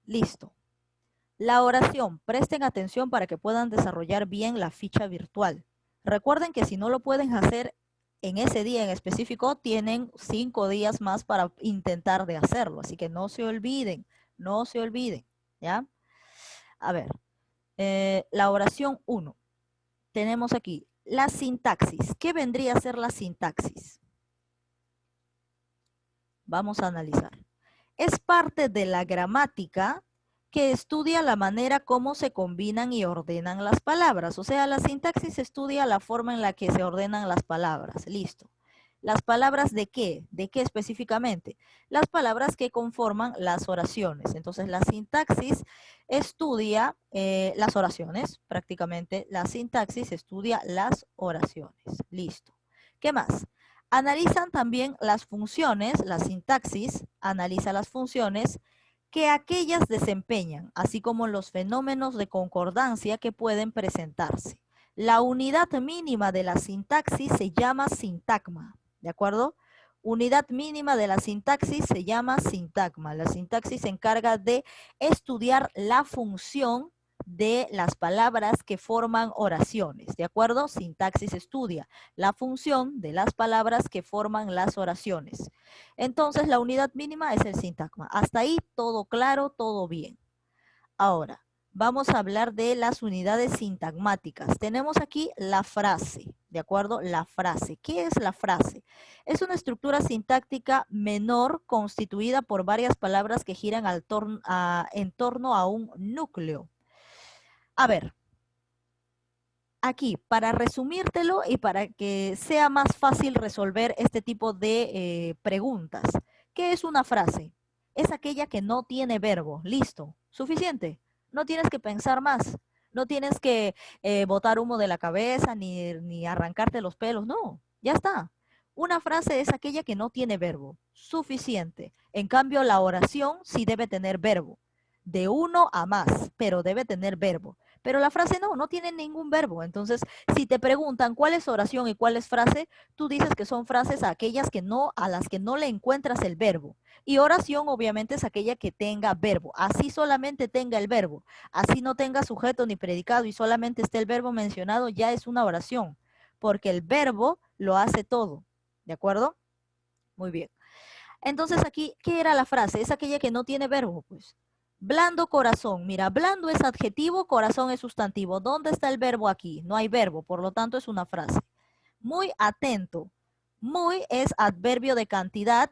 Listo. La oración, presten atención para que puedan desarrollar bien la ficha virtual. Recuerden que si no lo pueden hacer en ese día en específico, tienen 5 días más para intentar de hacerlo. Así que no se olviden, no se olviden, ¿ya? A ver, la oración 1. Tenemos aquí la sintaxis. ¿Qué vendría a ser la sintaxis? Vamos a analizar. Es parte de la gramática que estudia la manera como se combinan y ordenan las palabras. O sea, la sintaxis estudia la forma en la que se ordenan las palabras. Listo. ¿Las palabras de qué? ¿De qué específicamente? Las palabras que conforman las oraciones. Entonces, la sintaxis estudia las oraciones, prácticamente. La sintaxis estudia las oraciones. Listo. ¿Qué más? Analizan también las funciones, la sintaxis analiza las funciones que aquellas desempeñan, así como los fenómenos de concordancia que pueden presentarse. La unidad mínima de la sintaxis se llama sintagma, ¿de acuerdo? Unidad mínima de la sintaxis se llama sintagma. La sintaxis se encarga de estudiar la función de las palabras que forman oraciones, ¿de acuerdo? Sintaxis estudia la función de las palabras que forman las oraciones. Entonces, la unidad mínima es el sintagma. Hasta ahí todo claro, todo bien. Ahora, vamos a hablar de las unidades sintagmáticas. Tenemos aquí la frase, ¿de acuerdo? La frase. ¿Qué es la frase? Es una estructura sintáctica menor constituida por varias palabras que giran en torno a un núcleo. A ver, aquí, para resumírtelo y para que sea más fácil resolver este tipo de preguntas. ¿Qué es una frase? Es aquella que no tiene verbo. Listo. Suficiente. No tienes que pensar más. No tienes que botar humo de la cabeza ni arrancarte los pelos. No, ya está. Una frase es aquella que no tiene verbo. Suficiente. En cambio, la oración sí debe tener verbo. De uno a más, pero debe tener verbo. Pero la frase no tiene ningún verbo. Entonces, si te preguntan cuál es oración y cuál es frase, tú dices que son frases a las que no le encuentras el verbo. Y oración obviamente es aquella que tenga verbo. Así solamente tenga el verbo. Así no tenga sujeto ni predicado y solamente esté el verbo mencionado, ya es una oración. Porque el verbo lo hace todo. ¿De acuerdo? Muy bien. Entonces aquí, ¿qué era la frase? Es aquella que no tiene verbo, pues. Blando corazón. Mira, blando es adjetivo, corazón es sustantivo. ¿Dónde está el verbo aquí? No hay verbo, por lo tanto es una frase. Muy atento. Muy es adverbio de cantidad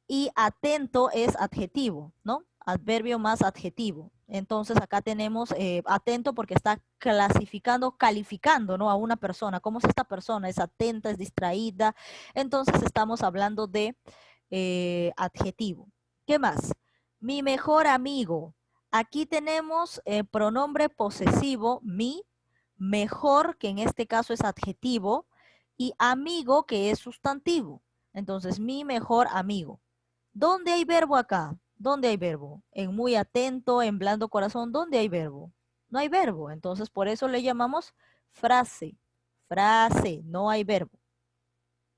y atento es adjetivo, ¿no? Adverbio más adjetivo. Entonces acá tenemos atento porque está calificando, ¿no? A una persona. ¿Cómo es esta persona? Es atenta, es distraída. Entonces estamos hablando de adjetivo. ¿Qué más? Mi mejor amigo. Aquí tenemos pronombre posesivo, mi, mejor, que en este caso es adjetivo, y amigo, que es sustantivo. Entonces, mi mejor amigo. ¿Dónde hay verbo acá? ¿Dónde hay verbo? En muy atento, en blando corazón, ¿dónde hay verbo? No hay verbo. Entonces, por eso le llamamos frase. Frase, no hay verbo.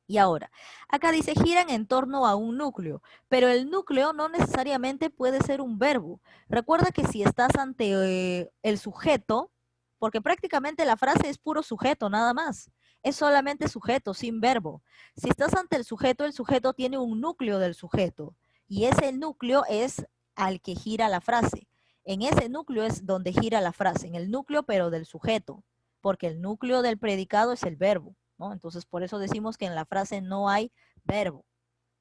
Y ahora, acá dice giran en torno a un núcleo, pero el núcleo no necesariamente puede ser un verbo. Recuerda que si estás ante el sujeto, porque prácticamente la frase es puro sujeto, nada más. Es solamente sujeto, sin verbo. Si estás ante el sujeto tiene un núcleo del sujeto. Y ese núcleo es al que gira la frase. En ese núcleo es donde gira la frase, en el núcleo pero del sujeto, porque el núcleo del predicado es el verbo, ¿no? Entonces, por eso decimos que en la frase no hay verbo,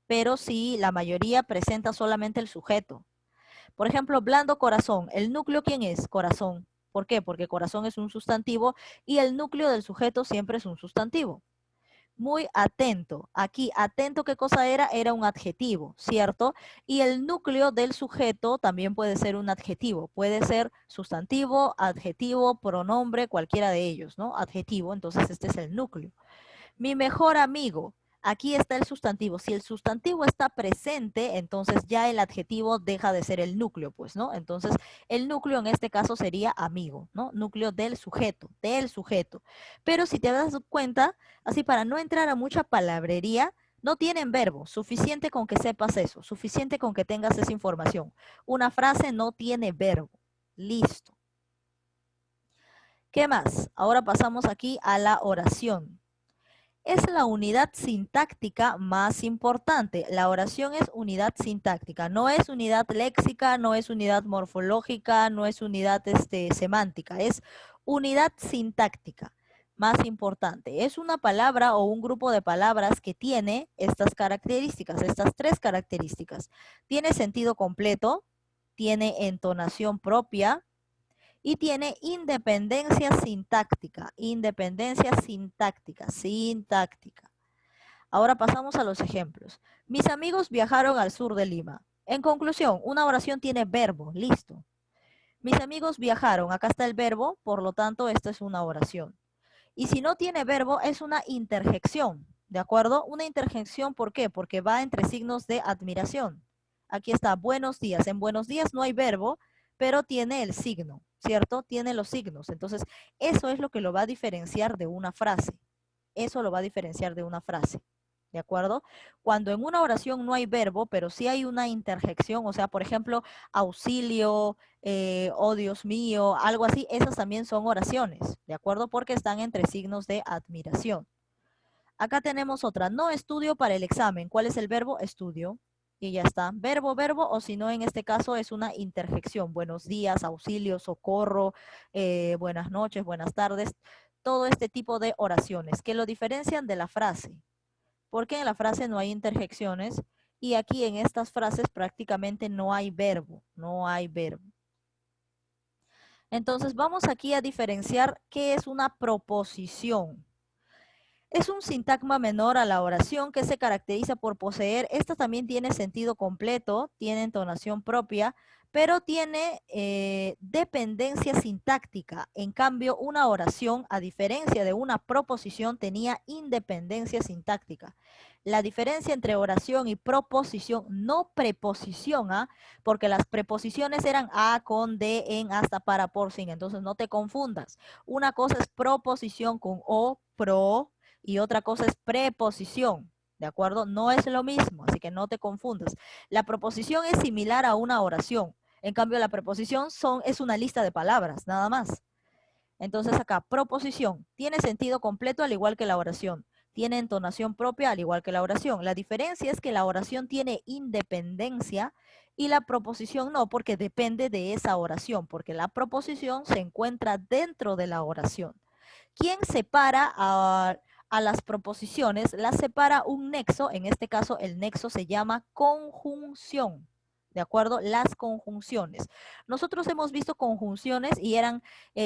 pero sí la mayoría presenta solamente el sujeto. Por ejemplo, blando corazón. ¿El núcleo quién es? Corazón. ¿Por qué? Porque corazón es un sustantivo y el núcleo del sujeto siempre es un sustantivo. Muy atento. Aquí, atento, ¿qué cosa era? Era un adjetivo, ¿cierto? Y el núcleo del sujeto también puede ser un adjetivo. Puede ser sustantivo, adjetivo, pronombre, cualquiera de ellos, ¿no? Adjetivo, entonces este es el núcleo. Mi mejor amigo. Aquí está el sustantivo. Si el sustantivo está presente, entonces ya el adjetivo deja de ser el núcleo, pues, ¿no? Entonces, el núcleo en este caso sería amigo, ¿no? Núcleo del sujeto, del sujeto. Pero si te das cuenta, así para no entrar a mucha palabrería, No tienen verbo, suficiente con que sepas eso, suficiente con que tengas esa información. Una frase no tiene verbo. Listo. ¿Qué más? Ahora pasamos aquí a la oración. Es la unidad sintáctica más importante. La oración es unidad sintáctica, no es unidad léxica, no es unidad morfológica, no es unidad semántica, es unidad sintáctica más importante. Es una palabra o un grupo de palabras que tiene estas características, estas tres características. Tiene sentido completo, tiene entonación propia, y tiene independencia sintáctica, sintáctica. Ahora pasamos a los ejemplos. Mis amigos viajaron al sur de Lima. En conclusión, una oración tiene verbo, listo. Mis amigos viajaron, acá está el verbo, por lo tanto, esta es una oración. Y si no tiene verbo, es una interjección, ¿de acuerdo? Una interjección, ¿por qué? Porque va entre signos de admiración. Aquí está, buenos días. En buenos días no hay verbo, pero tiene el signo, ¿cierto? Tiene los signos. Entonces, eso es lo que lo va a diferenciar de una frase. Eso lo va a diferenciar de una frase, ¿de acuerdo? Cuando en una oración no hay verbo, pero sí hay una interjección, o sea, por ejemplo, auxilio, oh Dios mío, algo así, esas también son oraciones, ¿de acuerdo? Porque están entre signos de admiración. Acá tenemos otra, no estudio para el examen. ¿Cuál es el verbo? Estudio. Y ya está. Verbo, verbo, o si no, en este caso es una interjección. Buenos días, auxilio, socorro, buenas noches, buenas tardes. Todo este tipo de oraciones que lo diferencian de la frase. Porque en la frase no hay interjecciones y aquí en estas frases prácticamente no hay verbo. No hay verbo. Entonces vamos aquí a diferenciar qué es una proposición. Es un sintagma menor a la oración que se caracteriza por poseer, esta también tiene sentido completo, tiene entonación propia, pero tiene dependencia sintáctica. En cambio, una oración, a diferencia de una proposición, tenía independencia sintáctica. La diferencia entre oración y proposición, no preposición, ¿ah? Porque las preposiciones eran a, con, de, en, hasta, para, por, sin, entonces no te confundas. Una cosa es proposición con o, pro, y otra cosa es preposición, ¿de acuerdo? No es lo mismo, así que no te confundas. La proposición es similar a una oración, en cambio la preposición es una lista de palabras, nada más. Entonces acá, proposición, tiene sentido completo al igual que la oración, tiene entonación propia al igual que la oración. La diferencia es que la oración tiene independencia y la proposición no, porque depende de esa oración, porque la proposición se encuentra dentro de la oración. ¿Quién separa a las proposiciones? Las separa un nexo, en este caso el nexo se llama conjunción. ¿De acuerdo? Las conjunciones. Nosotros hemos visto conjunciones y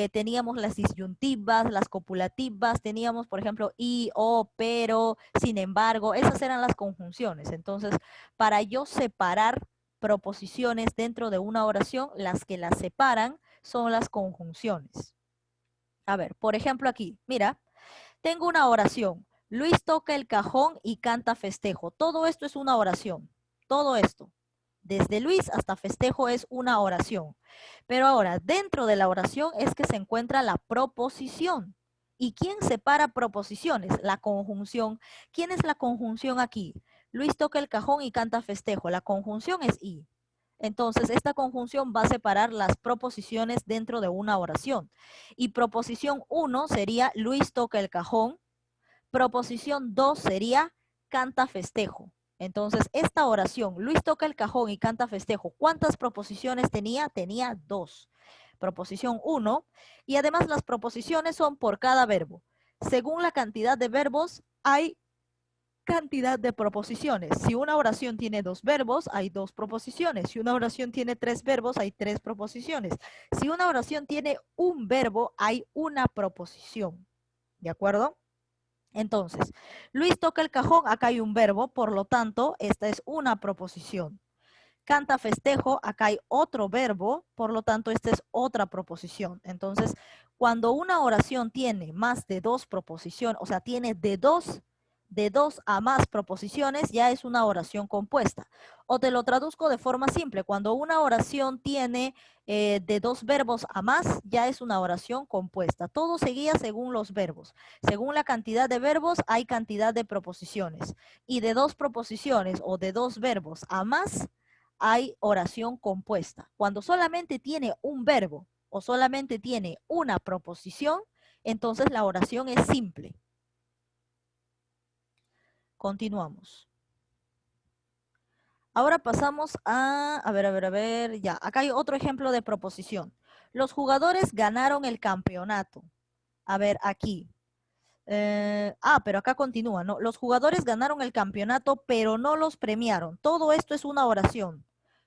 teníamos las disyuntivas, las copulativas, teníamos, por ejemplo, y, o, pero, sin embargo, esas eran las conjunciones. Entonces, para yo separar proposiciones dentro de una oración, las que las separan son las conjunciones. A ver, por ejemplo aquí, mira, tengo una oración. Luis toca el cajón y canta festejo. Todo esto es una oración. Todo esto. Desde Luis hasta festejo es una oración. Pero ahora, dentro de la oración es que se encuentra la proposición. ¿Y quién separa proposiciones? La conjunción. ¿Quién es la conjunción aquí? Luis toca el cajón y canta festejo. La conjunción es y. Entonces, esta conjunción va a separar las proposiciones dentro de una oración. Y proposición 1 sería Luis toca el cajón. Proposición 2 sería canta festejo. Entonces, esta oración, Luis toca el cajón y canta festejo, ¿cuántas proposiciones tenía? Tenía 2. Proposición 1. Y además las proposiciones son por cada verbo. Según la cantidad de verbos, hay cantidad de proposiciones. Si una oración tiene 2 verbos, hay 2 proposiciones. Si una oración tiene 3 verbos, hay 3 proposiciones. Si una oración tiene un verbo, hay una proposición. ¿De acuerdo? Entonces, Luis toca el cajón, acá hay un verbo, por lo tanto, esta es una proposición. Canta festejo, acá hay otro verbo, por lo tanto, esta es otra proposición. Entonces, cuando una oración tiene más de 2 proposiciones, o sea, tiene de 2 de 2 a más proposiciones, ya es una oración compuesta. O te lo traduzco de forma simple, cuando una oración tiene de 2 verbos a más, ya es una oración compuesta. Todo se guía según los verbos. Según la cantidad de verbos, hay cantidad de proposiciones. Y de 2 proposiciones o de 2 verbos a más, hay oración compuesta. Cuando solamente tiene un verbo o solamente tiene una proposición, entonces la oración es simple. Continuamos. Ahora pasamos a ver, ya. Acá hay otro ejemplo de proposición. Los jugadores ganaron el campeonato. A ver, aquí. Pero acá continúa, ¿no? Los jugadores ganaron el campeonato, pero no los premiaron. Todo esto es una oración.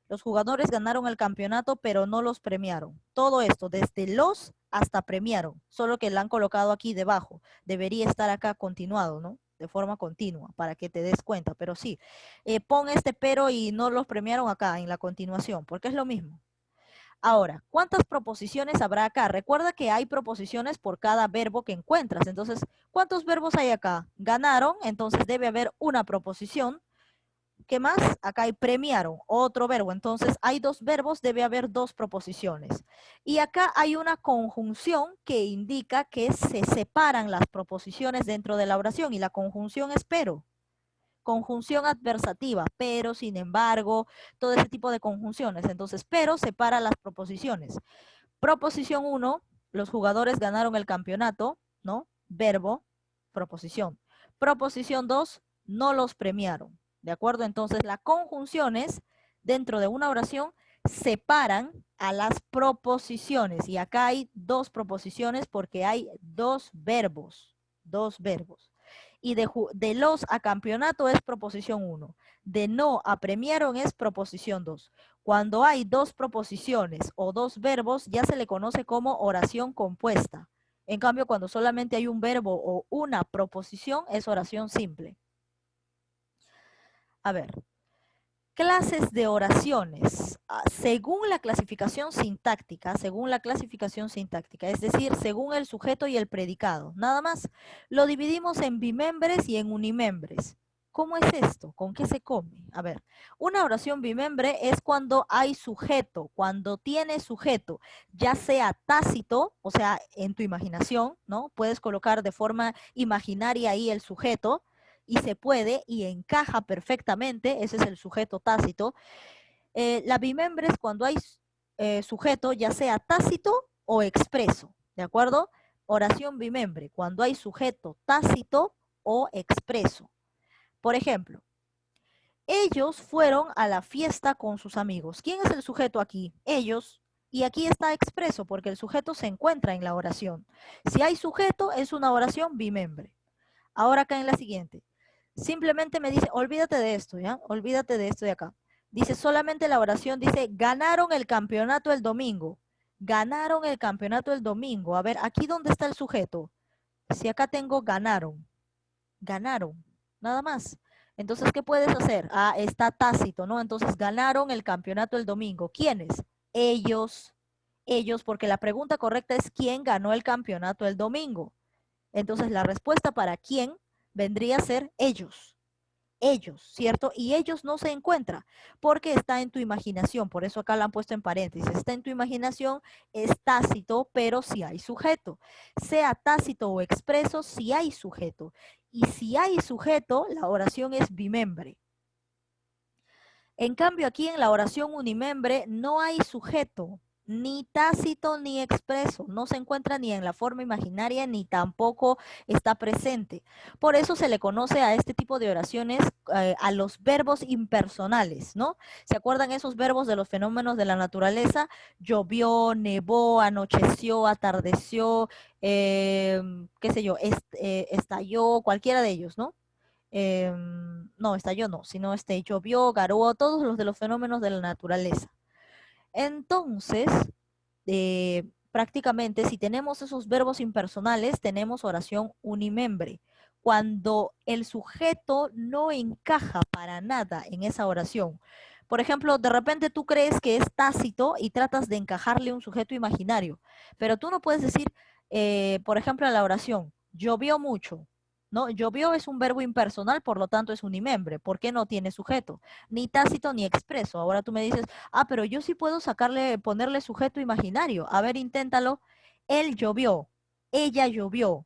Los jugadores ganaron el campeonato, pero no los premiaron. Todo esto, desde los hasta premiaron. Solo que la han colocado aquí debajo. Debería estar acá continuado, ¿no? De forma continua, para que te des cuenta. Pero sí, pon este pero y no los premiaron acá, en la continuación, porque es lo mismo. Ahora, ¿cuántas proposiciones habrá acá? Recuerda que hay proposiciones por cada verbo que encuentras. Entonces, ¿cuántos verbos hay acá? Ganaron, entonces debe haber una proposición. ¿Qué más? Acá hay premiaron, otro verbo. Entonces, hay 2 verbos, debe haber 2 proposiciones. Y acá hay una conjunción que indica que se separan las proposiciones dentro de la oración. Y la conjunción es pero. Conjunción adversativa, pero, sin embargo, todo ese tipo de conjunciones. Entonces, pero separa las proposiciones. Proposición 1, los jugadores ganaron el campeonato, ¿no? Verbo, proposición. Proposición 2, no los premiaron, ¿de acuerdo? Entonces, las conjunciones dentro de una oración separan a las proposiciones. Y acá hay 2 proposiciones porque hay 2 verbos, 2 verbos. Y de los a campeonato es proposición 1. De no a premiaron es proposición 2. Cuando hay 2 proposiciones o 2 verbos, ya se le conoce como oración compuesta. En cambio, cuando solamente hay un verbo o una proposición, es oración simple. A ver, clases de oraciones. Según la clasificación sintáctica, es decir, según el sujeto y el predicado, nada más, lo dividimos en bimembres y en unimembres. ¿Cómo es esto? ¿Con qué se come? A ver, una oración bimembre es cuando hay sujeto, cuando tiene sujeto, ya sea tácito, o sea, en tu imaginación, ¿no? Puedes colocar de forma imaginaria ahí el sujeto, y se puede y encaja perfectamente, ese es el sujeto tácito. La bimembre es cuando hay sujeto, ya sea tácito o expreso, ¿de acuerdo? Oración bimembre, cuando hay sujeto tácito o expreso. Por ejemplo, ellos fueron a la fiesta con sus amigos. ¿Quién es el sujeto aquí? Ellos. Y aquí está expreso porque el sujeto se encuentra en la oración. Si hay sujeto, es una oración bimembre. Ahora acá en la siguiente. Simplemente me dice, olvídate de esto, ¿ya? Olvídate de esto de acá. Dice solamente la oración, dice, ganaron el campeonato el domingo. Ganaron el campeonato el domingo. A ver, aquí dónde está el sujeto. Si acá tengo ganaron. Ganaron. Nada más. Entonces, ¿qué puedes hacer? Está tácito, ¿no? Entonces, ganaron el campeonato el domingo. ¿Quiénes? Ellos. Ellos, porque la pregunta correcta es ¿quién ganó el campeonato el domingo? Entonces, la respuesta para quién vendría a ser ellos, ¿cierto? Y ellos no se encuentra porque está en tu imaginación, por eso acá la han puesto en paréntesis, está en tu imaginación, es tácito, pero si hay sujeto, sea tácito o expreso, si hay sujeto, y si hay sujeto, la oración es bimembre. En cambio, aquí en la oración unimembre no hay sujeto, ni tácito ni expreso, no se encuentra ni en la forma imaginaria ni tampoco está presente. Por eso se le conoce a este tipo de oraciones a los verbos impersonales, ¿no? ¿Se acuerdan esos verbos de los fenómenos de la naturaleza? Llovió, nevó, anocheció, atardeció, qué sé yo, estalló, cualquiera de ellos, ¿no? No, estalló no, sino llovió, garoa, todos los de los fenómenos de la naturaleza. Entonces, prácticamente si tenemos esos verbos impersonales, tenemos oración unimembre. Cuando el sujeto no encaja para nada en esa oración. Por ejemplo, de repente tú crees que es tácito y tratas de encajarle un sujeto imaginario, pero tú no puedes decir, por ejemplo, en la oración, llovió mucho. ¿no? Llovió es un verbo impersonal, por lo tanto es unimembre. ¿Por qué no tiene sujeto? Ni tácito ni expreso. Ahora tú me dices, ah, pero yo sí puedo ponerle sujeto imaginario. A ver, inténtalo. Él llovió, ella llovió.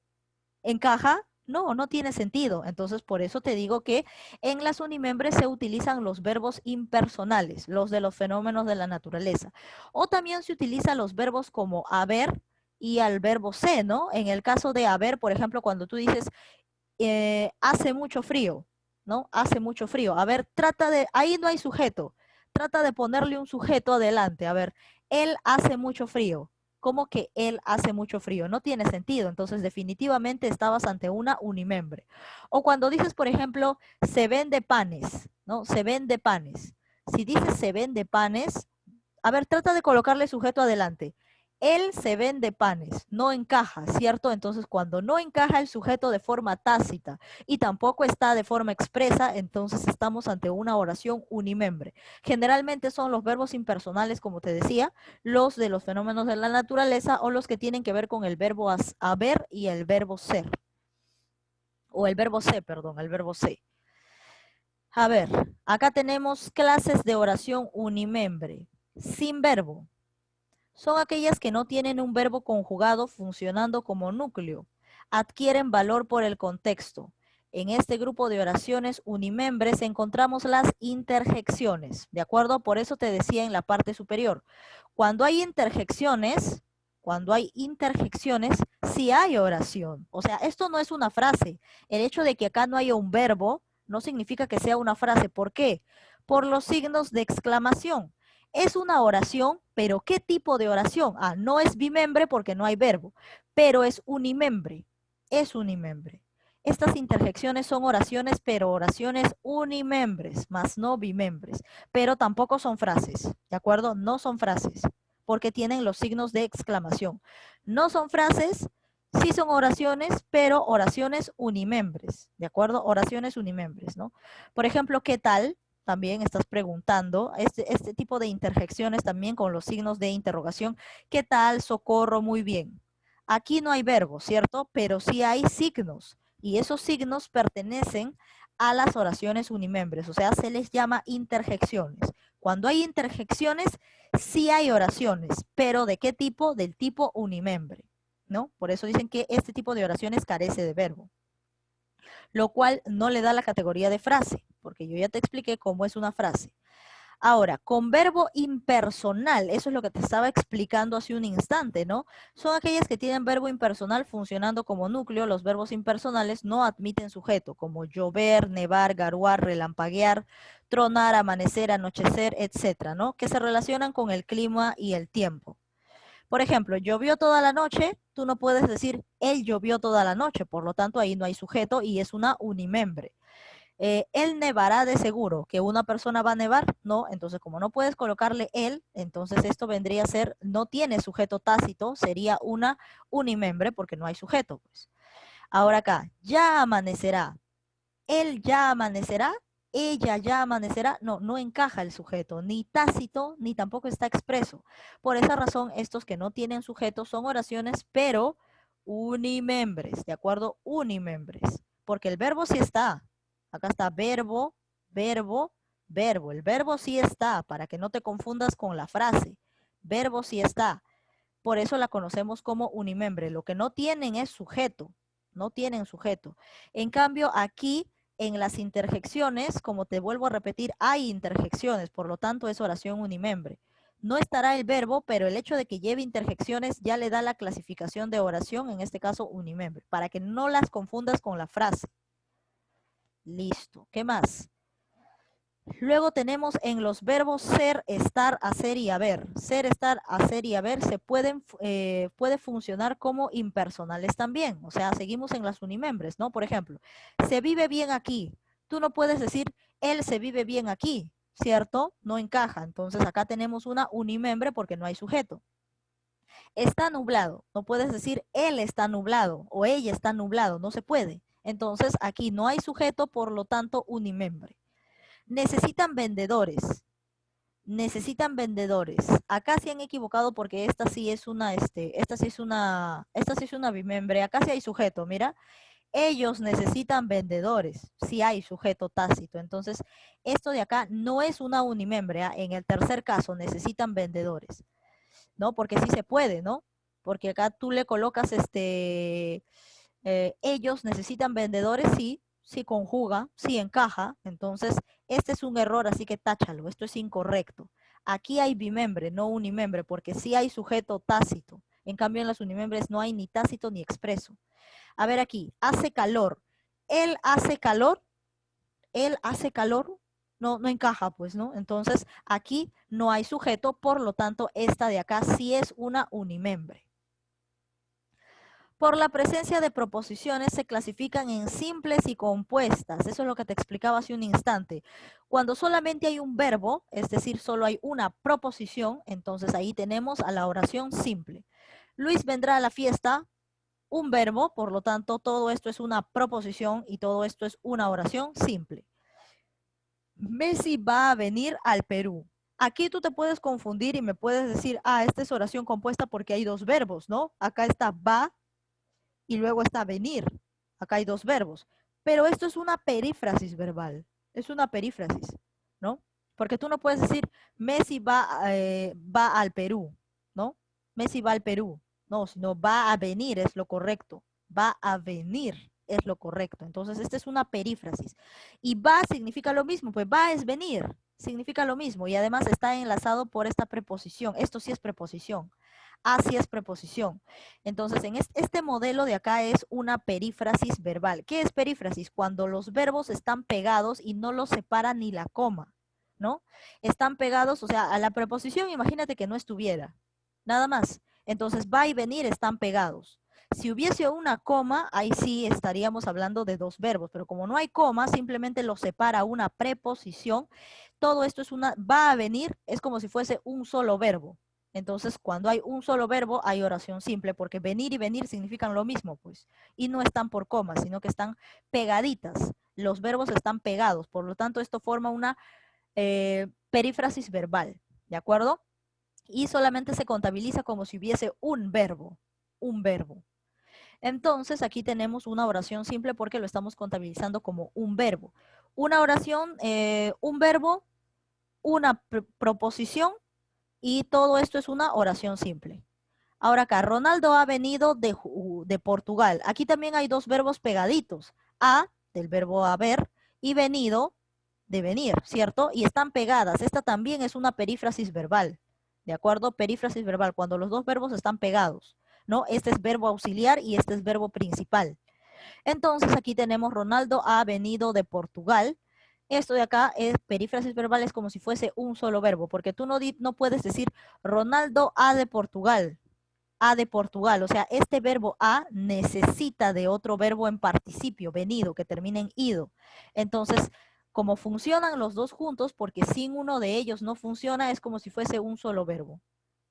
¿Encaja? No, no tiene sentido. Entonces, por eso te digo que en las unimembres se utilizan los verbos impersonales, los de los fenómenos de la naturaleza. O también se utilizan los verbos como haber y al verbo ser, ¿no? En el caso de haber, por ejemplo, cuando tú dices, hace mucho frío, ¿no? Hace mucho frío. A ver, ahí no hay sujeto. Trata de ponerle un sujeto adelante. A ver, él hace mucho frío. ¿Cómo que él hace mucho frío? No tiene sentido. Entonces, definitivamente estabas ante una unimembre. O cuando dices, por ejemplo, se vende panes, ¿no? Se vende panes. Si dices se vende panes, a ver, trata de colocarle sujeto adelante. Él se vende panes, no encaja, ¿cierto? Entonces, cuando no encaja el sujeto de forma tácita y tampoco está de forma expresa, entonces estamos ante una oración unimembre. Generalmente son los verbos impersonales, como te decía, los de los fenómenos de la naturaleza o los que tienen que ver con el verbo haber y el verbo ser. O el verbo ser, perdón, el verbo ser. A ver, acá tenemos clases de oración unimembre. Sin verbo. Son aquellas que no tienen un verbo conjugado funcionando como núcleo. Adquieren valor por el contexto. En este grupo de oraciones unimembres encontramos las interjecciones, ¿de acuerdo? Por eso te decía en la parte superior. Cuando hay interjecciones, sí hay oración. O sea, esto no es una frase. El hecho de que acá no haya un verbo no significa que sea una frase. ¿Por qué? Por los signos de exclamación. Es una oración, pero ¿qué tipo de oración? Ah, no es bimembre porque no hay verbo, pero es unimembre. Es unimembre. Estas interjecciones son oraciones, pero oraciones unimembres, más no bimembres. Pero tampoco son frases, ¿de acuerdo? No son frases, porque tienen los signos de exclamación. No son frases, sí son oraciones, pero oraciones unimembres, ¿de acuerdo? Oraciones unimembres, ¿no? Por ejemplo, ¿qué tal? También estás preguntando, este tipo de interjecciones también con los signos de interrogación. ¿Qué tal? Socorro, muy bien. Aquí no hay verbo, ¿cierto? Pero sí hay signos y esos signos pertenecen a las oraciones unimembres, o sea, se les llama interjecciones. Cuando hay interjecciones, sí hay oraciones, pero ¿de qué tipo? Del tipo unimembre, ¿no? Por eso dicen que este tipo de oraciones carece de verbo, lo cual no le da la categoría de frase, porque yo ya te expliqué cómo es una frase. Ahora, con verbo impersonal, eso es lo que te estaba explicando hace un instante, ¿no? Son aquellas que tienen verbo impersonal funcionando como núcleo. Los verbos impersonales no admiten sujeto, como llover, nevar, garuar, relampaguear, tronar, amanecer, anochecer, etcétera, ¿no? Que se relacionan con el clima y el tiempo. Por ejemplo, llovió toda la noche, tú no puedes decir él llovió toda la noche, por lo tanto ahí no hay sujeto y es una unimembre. Él nevará de seguro, que una persona va a nevar, no, entonces como no puedes colocarle él, entonces esto vendría a ser, no tiene sujeto tácito, sería una unimembre porque no hay sujeto, pues. Ahora acá, ya amanecerá, él ya amanecerá, ella ya amanecerá, no, no encaja el sujeto, ni tácito, ni tampoco está expreso. Por esa razón, estos que no tienen sujeto son oraciones, pero unimembres, ¿de acuerdo? Unimembres, porque el verbo sí está. Acá está verbo, verbo, verbo. El verbo sí está, para que no te confundas con la frase. Verbo sí está. Por eso la conocemos como unimembre. Lo que no tienen es sujeto, no tienen sujeto. En cambio, aquí en las interjecciones, como te vuelvo a repetir, hay interjecciones, por lo tanto es oración unimembre. No estará el verbo, pero el hecho de que lleve interjecciones ya le da la clasificación de oración, en este caso unimembre, para que no las confundas con la frase. Listo. ¿Qué más? Luego tenemos en los verbos ser, estar, hacer y haber. Ser, estar, hacer y haber puede funcionar como impersonales también. O sea, seguimos en las unimembres, ¿no? Por ejemplo, se vive bien aquí. Tú no puedes decir, él se vive bien aquí, ¿cierto? No encaja. Entonces acá tenemos una unimembre porque no hay sujeto. Está nublado. No puedes decir, él está nublado o ella está nublado. No se puede. Entonces aquí no hay sujeto, por lo tanto, unimembre. Necesitan vendedores. Necesitan vendedores. Acá se han equivocado porque esta sí es una bimembre. Acá sí hay sujeto, mira. Ellos necesitan vendedores, si hay sujeto tácito. Entonces, esto de acá no es una unimembre, ¿ah? En el tercer caso, necesitan vendedores, ¿no? Porque sí se puede, ¿no? Porque acá tú le colocas ellos necesitan vendedores, sí, sí conjuga, sí encaja. Entonces, este es un error, así que táchalo, esto es incorrecto. Aquí hay bimembre, no unimembre, porque sí hay sujeto tácito. En cambio, en las unimembres no hay ni tácito ni expreso. A ver aquí, hace calor. Él hace calor, él hace calor, no, no encaja, pues, ¿no? Entonces, aquí no hay sujeto, por lo tanto, esta de acá sí es una unimembre. Por la presencia de proposiciones se clasifican en simples y compuestas. Eso es lo que te explicaba hace un instante. Cuando solamente hay un verbo, es decir, solo hay una proposición, entonces ahí tenemos a la oración simple. Luis vendrá a la fiesta, un verbo, por lo tanto, todo esto es una proposición y todo esto es una oración simple. Messi va a venir al Perú. Aquí tú te puedes confundir y me puedes decir, esta es oración compuesta porque hay dos verbos, ¿no? Acá está va y luego está venir. Acá hay dos verbos. Pero esto es una perífrasis verbal. Es una perífrasis, ¿no? Porque tú no puedes decir Messi va al Perú, ¿no? Messi va al Perú. No, sino va a venir es lo correcto. Va a venir es lo correcto. Entonces, esta es una perífrasis. Y va significa lo mismo, pues va es venir, significa lo mismo. Y además está enlazado por esta preposición. Esto sí es preposición. Así es preposición. Entonces, en este modelo de acá es una perífrasis verbal. ¿Qué es perífrasis? Cuando los verbos están pegados y no los separa ni la coma, ¿no? Están pegados, o sea, a la preposición, imagínate que no estuviera, nada más. Entonces, va y venir están pegados. Si hubiese una coma, ahí sí estaríamos hablando de dos verbos, pero como no hay coma, simplemente los separa una preposición. Todo esto es va a venir, es como si fuese un solo verbo. Entonces, cuando hay un solo verbo, hay oración simple, porque venir y venir significan lo mismo, pues. Y no están por comas, sino que están pegaditas. Los verbos están pegados. Por lo tanto, esto forma una perífrasis verbal, ¿de acuerdo? Y solamente se contabiliza como si hubiese un verbo, un verbo. Entonces, aquí tenemos una oración simple porque lo estamos contabilizando como un verbo. Una oración, un verbo, una proposición, y todo esto es una oración simple. Ahora acá, Ronaldo ha venido de Portugal. Aquí también hay dos verbos pegaditos. Del verbo haber, y venido, de venir, ¿cierto? Y están pegadas. Esta también es una perífrasis verbal. ¿De acuerdo? Perífrasis verbal, cuando los dos verbos están pegados, ¿no? Este es verbo auxiliar y este es verbo principal. Entonces aquí tenemos Ronaldo ha venido de Portugal. Esto de acá es perífrasis verbal, es como si fuese un solo verbo, porque tú no puedes decir Ronaldo ha de Portugal, ha de Portugal. O sea, este verbo ha necesita de otro verbo en participio, venido, que termina en ido. Entonces, como funcionan los dos juntos, porque sin uno de ellos no funciona, es como si fuese un solo verbo.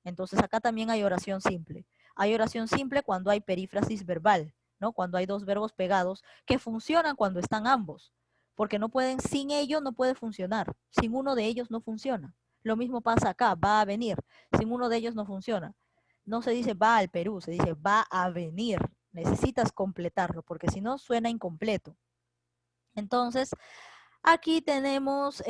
Entonces, acá también hay oración simple. Hay oración simple cuando hay perífrasis verbal, ¿no? Cuando hay dos verbos pegados que funcionan cuando están ambos, porque no pueden, sin ello no puede funcionar, sin uno de ellos no funciona. Lo mismo pasa acá, va a venir, sin uno de ellos no funciona. No se dice va al Perú, se dice va a venir. Necesitas completarlo, porque si no suena incompleto. Entonces, aquí tenemos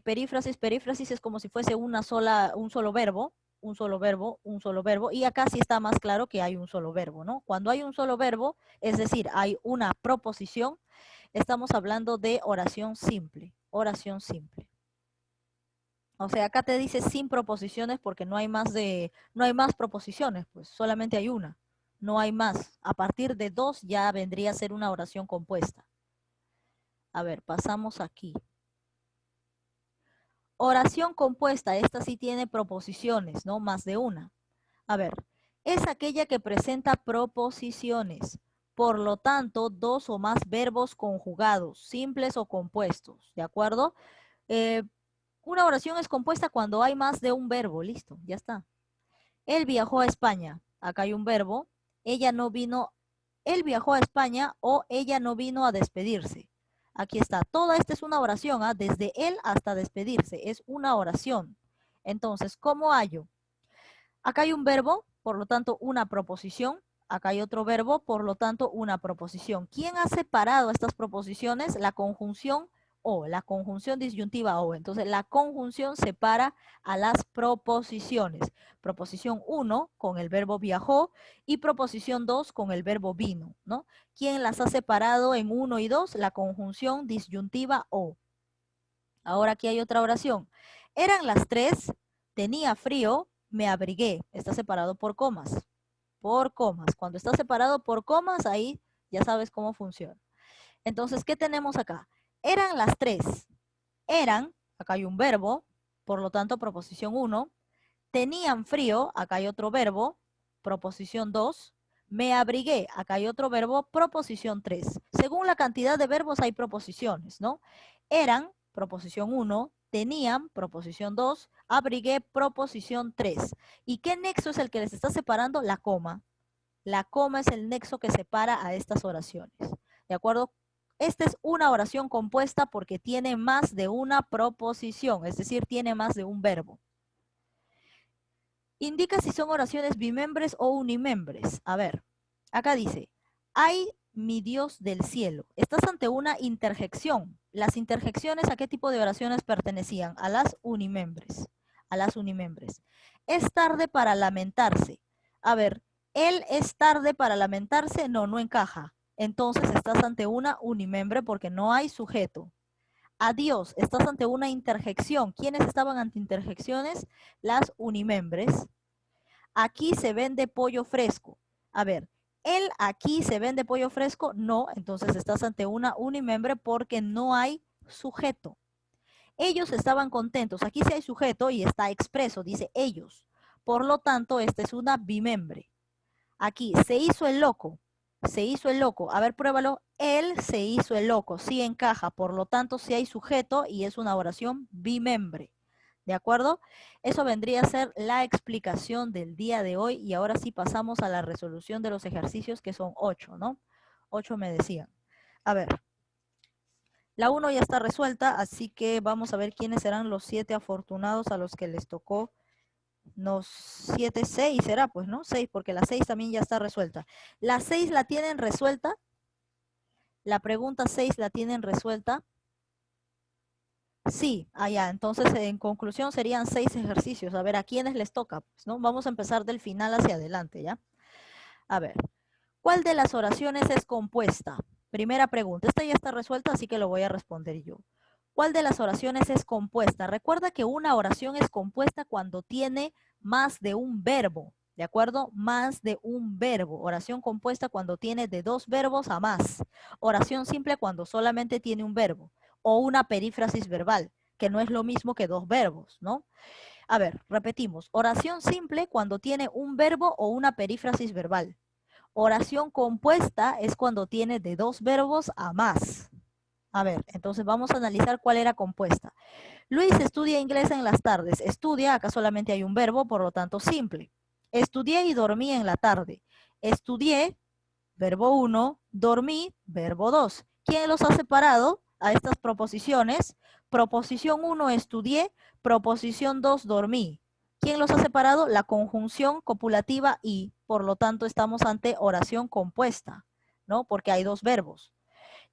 perífrasis. Perífrasis es como si fuese un solo verbo, un solo verbo, un solo verbo, y acá sí está más claro que hay un solo verbo, ¿no? Cuando hay un solo verbo, es decir, hay una proposición, estamos hablando de oración simple, oración simple. O sea, acá te dice sin proposiciones porque no hay más proposiciones, pues solamente hay una, no hay más. A partir de dos ya vendría a ser una oración compuesta. A ver, pasamos aquí. Oración compuesta, esta sí tiene proposiciones, ¿no? Más de una. A ver, es aquella que presenta proposiciones. Por lo tanto, dos o más verbos conjugados, simples o compuestos, ¿de acuerdo? Una oración es compuesta cuando hay más de un verbo, listo, ya está. Él viajó a España, acá hay un verbo. Ella no vino, él viajó a España o ella no vino a despedirse. Aquí está, toda esta es una oración, desde él hasta despedirse, es una oración. Entonces, ¿cómo hallo? Acá hay un verbo, por lo tanto, una proposición. acá hay otro verbo, por lo tanto una proposición. ¿Quién ha separado estas proposiciones? La conjunción o, la conjunción disyuntiva o. Entonces la conjunción separa a las proposiciones. Proposición 1 con el verbo viajó y proposición 2 con el verbo vino, ¿no? ¿Quién las ha separado en 1 y 2? La conjunción disyuntiva o. Ahora aquí hay otra oración. Eran las 3, tenía frío, me abrigué. Está separado por comas. Por comas. Cuando está separado por comas, ahí ya sabes cómo funciona. Entonces, ¿qué tenemos acá? Eran las 3. Eran, acá hay un verbo, por lo tanto, proposición 1. Tenían frío, acá hay otro verbo, proposición 2. Me abrigué, acá hay otro verbo, proposición 3. Según la cantidad de verbos hay proposiciones, ¿no? Eran, proposición 1. Tenían, proposición 2. Abrigué, proposición 3. ¿Y qué nexo es el que les está separando? La coma. La coma es el nexo que separa a estas oraciones. ¿De acuerdo? Esta es una oración compuesta porque tiene más de una proposición, es decir, tiene más de un verbo. Indica si son oraciones bimembres o unimembres. A ver, acá dice, ay mi Dios del cielo. Estás ante una interjección. Las interjecciones, ¿a qué tipo de oraciones pertenecían? A las unimembres. A las unimembres. Es tarde para lamentarse. A ver, él es tarde para lamentarse. No, no encaja. Entonces estás ante una unimembre porque no hay sujeto. Adiós, estás ante una interjección. ¿Quiénes estaban ante interjecciones? Las unimembres. Aquí se vende pollo fresco. A ver, ¿el aquí se vende pollo fresco? No, entonces estás ante una unimembre porque no hay sujeto. Ellos estaban contentos. Aquí sí hay sujeto y está expreso, dice ellos. Por lo tanto, esta es una bimembre. Aquí, se hizo el loco. Se hizo el loco. A ver, pruébalo. Él se hizo el loco. Sí encaja. Por lo tanto, sí hay sujeto y es una oración bimembre. ¿De acuerdo? Eso vendría a ser la explicación del día de hoy y ahora sí pasamos a la resolución de los ejercicios que son 8, ¿no? 8 me decían. A ver, la 1 ya está resuelta, así que vamos a ver quiénes serán los 7 afortunados a los que les tocó. No, 7, 6 será, pues, ¿no? 6, porque la 6 también ya está resuelta. ¿La 6 la tienen resuelta? La pregunta 6 la tienen resuelta. Sí, allá. Entonces, en conclusión, serían 6 ejercicios. A ver, ¿a quiénes les toca? Pues, ¿no? Vamos a empezar del final hacia adelante, ¿ya? A ver, ¿cuál de las oraciones es compuesta? Primera pregunta. Esta ya está resuelta, así que lo voy a responder yo. ¿Cuál de las oraciones es compuesta? Recuerda que una oración es compuesta cuando tiene más de un verbo, ¿de acuerdo? Más de un verbo. Oración compuesta cuando tiene de 2 verbos a más. Oración simple cuando solamente tiene un verbo. O una perífrasis verbal, que no es lo mismo que 2 verbos, ¿no? A ver, repetimos. Oración simple cuando tiene un verbo o una perífrasis verbal. Oración compuesta es cuando tiene de 2 verbos a más. A ver, entonces vamos a analizar cuál era compuesta. Luis estudia inglés en las tardes. Estudia, acá solamente hay un verbo, por lo tanto simple. Estudié y dormí en la tarde. Estudié, verbo 1, dormí, verbo 2. ¿Quién los ha separado a estas proposiciones? Proposición 1, estudié, proposición 2, dormí. ¿Quién los ha separado? La conjunción copulativa y, por lo tanto, estamos ante oración compuesta, ¿no? Porque hay 2 verbos.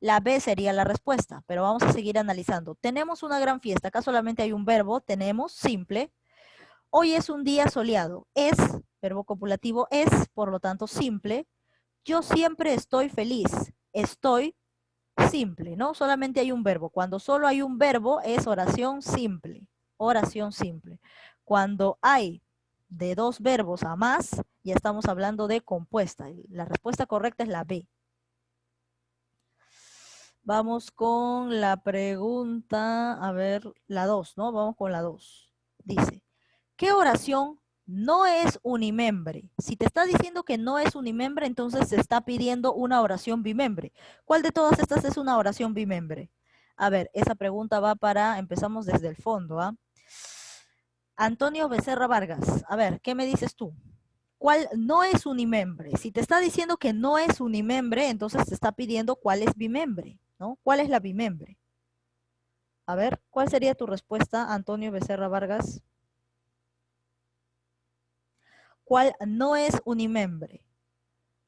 La B sería la respuesta, pero vamos a seguir analizando. Tenemos una gran fiesta, acá solamente hay un verbo, tenemos simple. Hoy es un día soleado. Es, verbo copulativo es, por lo tanto simple. Yo siempre estoy feliz. Estoy simple, ¿no? Solamente hay un verbo. Cuando solo hay un verbo es oración simple. Oración simple. Cuando hay de 2 verbos a más, ya estamos hablando de compuesta. La respuesta correcta es la B. Vamos con la pregunta, a ver, la 2, ¿no? Vamos con la 2. Dice, ¿qué oración no es unimembre? Si te está diciendo que no es unimembre, entonces se está pidiendo una oración bimembre. ¿Cuál de todas estas es una oración bimembre? A ver, esa pregunta va para, empezamos desde el fondo, ¿ah? Antonio Becerra Vargas, a ver, ¿qué me dices tú? ¿Cuál no es unimembre? Si te está diciendo que no es unimembre, entonces te está pidiendo cuál es bimembre, ¿no? ¿Cuál es la bimembre? A ver, ¿cuál sería tu respuesta, Antonio Becerra Vargas? ¿Cuál no es unimembre?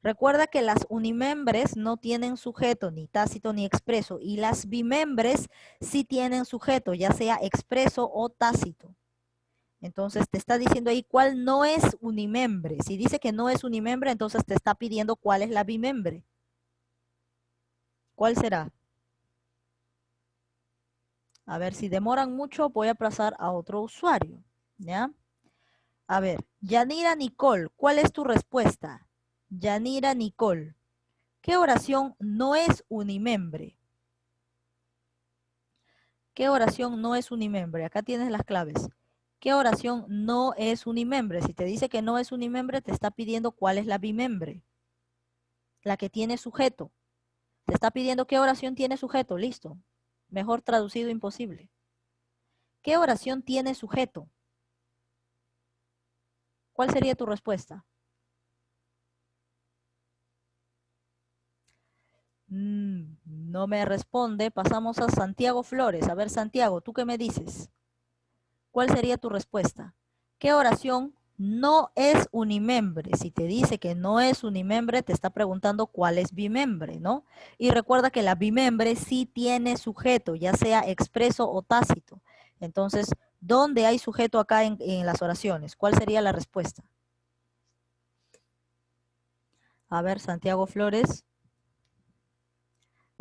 Recuerda que las unimembres no tienen sujeto, ni tácito ni expreso, y las bimembres sí tienen sujeto, ya sea expreso o tácito. Entonces te está diciendo ahí cuál no es unimembre. Si dice que no es unimembre, entonces te está pidiendo cuál es la bimembre. ¿Cuál será? A ver, si demoran mucho, voy a pasar a otro usuario. ¿Ya? A ver, Yanira Nicole, ¿cuál es tu respuesta? Yanira Nicole, ¿qué oración no es unimembre? ¿Qué oración no es unimembre? Acá tienes las claves. ¿Qué oración no es unimembre? Si te dice que no es unimembre, te está pidiendo cuál es la bimembre. La que tiene sujeto. Te está pidiendo qué oración tiene sujeto. Listo. Mejor traducido imposible. ¿Qué oración tiene sujeto? ¿Cuál sería tu respuesta? No me responde. Pasamos a Santiago Flores. A ver, Santiago, ¿tú qué me dices? ¿Cuál sería tu respuesta? ¿Qué oración no es unimembre? Si te dice que no es unimembre, te está preguntando cuál es bimembre, ¿no? Y recuerda que la bimembre sí tiene sujeto, ya sea expreso o tácito. Entonces, ¿dónde hay sujeto acá en las oraciones? ¿Cuál sería la respuesta? A ver, Santiago Flores.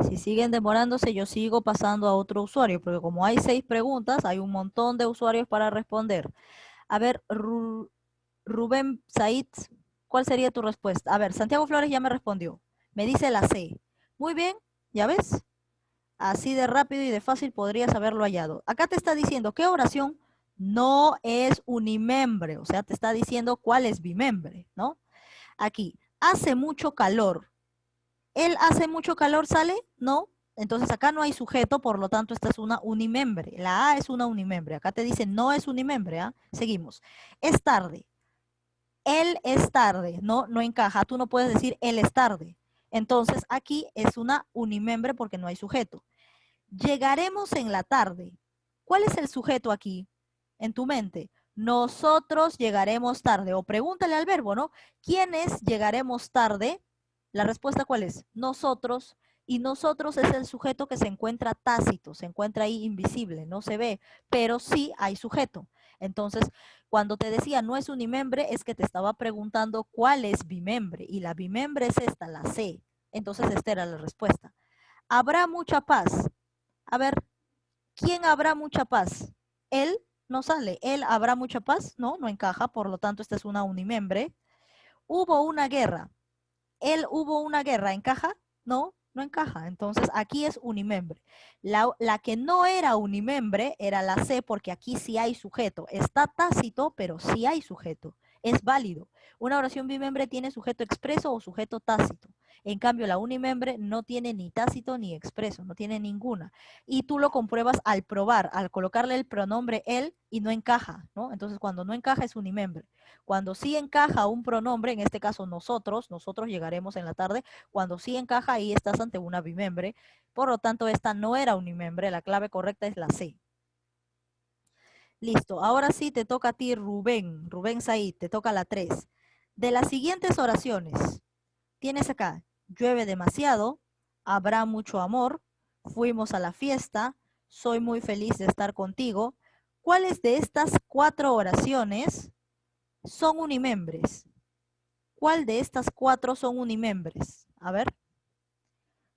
Si siguen demorándose, yo sigo pasando a otro usuario, porque como hay 6 preguntas, hay un montón de usuarios para responder. A ver, Rubén Said, ¿cuál sería tu respuesta? A ver, Santiago Flores ya me respondió. Me dice la C. Muy bien, ¿ya ves? Así de rápido y de fácil podrías haberlo hallado. Acá te está diciendo qué oración no es unimembre, o sea, te está diciendo cuál es bimembre, ¿no? Aquí, hace mucho calor. ¿Él hace mucho calor sale? No. Entonces acá no hay sujeto, por lo tanto esta es una unimembre. La A es una unimembre. Acá te dice no es unimembre, ¿ah? Seguimos. Es tarde. Él es tarde, no, no encaja. Tú no puedes decir él es tarde. Entonces aquí es una unimembre porque no hay sujeto. Llegaremos en la tarde. ¿Cuál es el sujeto aquí en tu mente? Nosotros llegaremos tarde. O pregúntale al verbo, ¿no? ¿Quiénes llegaremos tarde? La respuesta ¿cuál es? Nosotros. Y nosotros es el sujeto que se encuentra tácito, se encuentra ahí invisible, no se ve, pero sí hay sujeto. Entonces, cuando te decía no es unimembre, es que te estaba preguntando cuál es bimembre. Y la bimembre es esta, la C. Entonces, esta era la respuesta. Habrá mucha paz. A ver, ¿quién habrá mucha paz? Él no sale. Él habrá mucha paz, no, no encaja, por lo tanto esta es una unimembre. Hubo una guerra. Él hubo una guerra, ¿encaja? No, no encaja. Entonces aquí es unimembre. La que no era unimembre era la C porque aquí sí hay sujeto. Está tácito, pero sí hay sujeto. Es válido. Una oración bimembre tiene sujeto expreso o sujeto tácito. En cambio, la unimembre no tiene ni tácito ni expreso, no tiene ninguna. Y tú lo compruebas al probar, al colocarle el pronombre él y no encaja, ¿no? Entonces, cuando no encaja es unimembre. Cuando sí encaja un pronombre, en este caso nosotros llegaremos en la tarde, cuando sí encaja ahí estás ante una bimembre, por lo tanto esta no era unimembre, la clave correcta es la C. Listo, ahora sí te toca a ti Rubén Said, te toca la 3. De las siguientes oraciones, tienes acá, llueve demasiado, habrá mucho amor, fuimos a la fiesta, soy muy feliz de estar contigo. ¿Cuáles de estas 4 oraciones son unimembres? ¿Cuál de estas 4 son unimembres? A ver,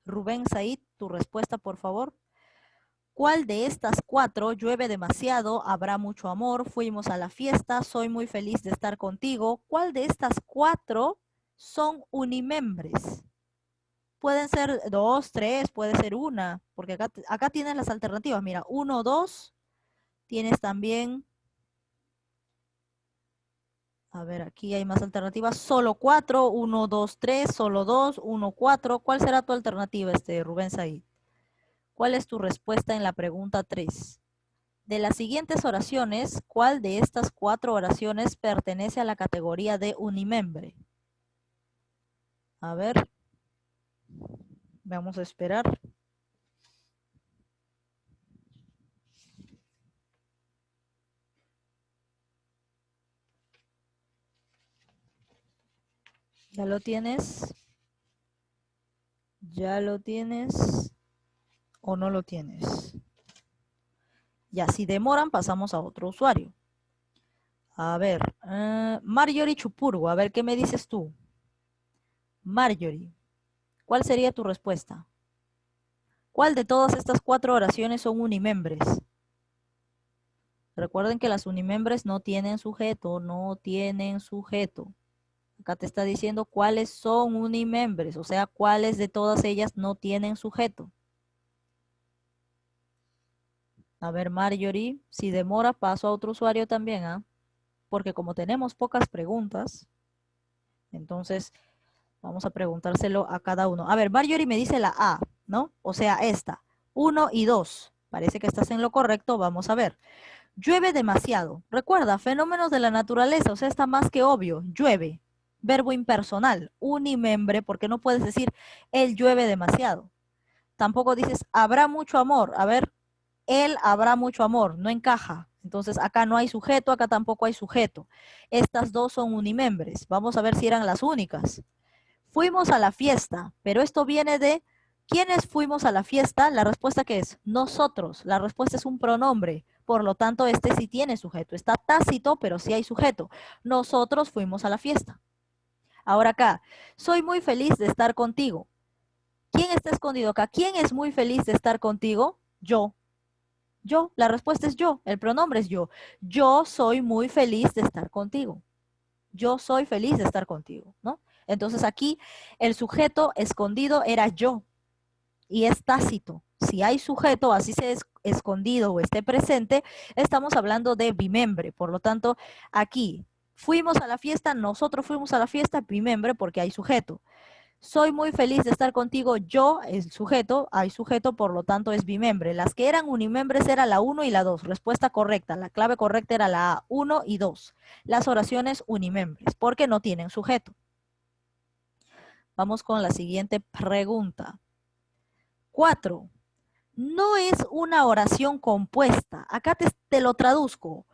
Rubén Said, tu respuesta, por favor. ¿Cuál de estas 4 llueve demasiado, habrá mucho amor, fuimos a la fiesta, soy muy feliz de estar contigo? ¿Cuál de estas 4 son unimembres? Pueden ser 2, 3, puede ser una, porque acá tienes las alternativas. Mira, 1, 2, tienes también. A ver, aquí hay más alternativas. Solo 4, 1, 2, 3, solo 2, 1, 4. ¿Cuál será tu alternativa, Rubén Said? ¿Cuál es tu respuesta en la pregunta 3? De las siguientes oraciones, ¿cuál de estas 4 oraciones pertenece a la categoría de unimembre? A ver, vamos a esperar. ¿Ya lo tienes? ¿Ya lo tienes o no lo tienes? Ya, si demoran, pasamos a otro usuario. A ver, Marjorie Chupurgo, a ver, ¿qué me dices tú? Marjorie, ¿cuál sería tu respuesta? ¿Cuál de todas estas 4 oraciones son unimembres? Recuerden que las unimembres no tienen sujeto, no tienen sujeto. Acá te está diciendo cuáles son unimembres, o sea, cuáles de todas ellas no tienen sujeto. A ver, Marjorie, si demora, paso a otro usuario también, ¿ah? Porque como tenemos pocas preguntas, entonces vamos a preguntárselo a cada uno. A ver, Marjorie me dice la A, ¿no? O sea, esta. 1 y 2. Parece que estás en lo correcto, vamos a ver. Llueve demasiado. Recuerda, fenómenos de la naturaleza, o sea, está más que obvio. Llueve. Verbo impersonal, unimembre, porque no puedes decir él llueve demasiado. Tampoco dices habrá mucho amor. A ver, él habrá mucho amor, no encaja. Entonces acá no hay sujeto, acá tampoco hay sujeto. Estas dos son unimembres. Vamos a ver si eran las únicas. Fuimos a la fiesta, pero esto viene de ¿quiénes fuimos a la fiesta? La respuesta que es nosotros. La respuesta es un pronombre. Por lo tanto, este sí tiene sujeto. Está tácito, pero sí hay sujeto. Nosotros fuimos a la fiesta. Ahora acá, soy muy feliz de estar contigo. ¿Quién está escondido acá? ¿Quién es muy feliz de estar contigo? Yo. Yo. La respuesta es yo. El pronombre es yo. Yo soy muy feliz de estar contigo. Yo soy feliz de estar contigo, ¿no? Entonces aquí el sujeto escondido era yo y es tácito. Si hay sujeto, así sea escondido o esté presente, estamos hablando de bimembre. Por lo tanto, aquí fuimos a la fiesta, nosotros fuimos a la fiesta, bimembre porque hay sujeto. Soy muy feliz de estar contigo, yo, el sujeto, hay sujeto, por lo tanto es bimembre. Las que eran unimembres era la 1 y la 2. Respuesta correcta, la clave correcta era la A, 1 y 2. Las oraciones unimembres, porque no tienen sujeto. Vamos con la siguiente pregunta. 4. No es una oración compuesta. Acá te lo traduzco.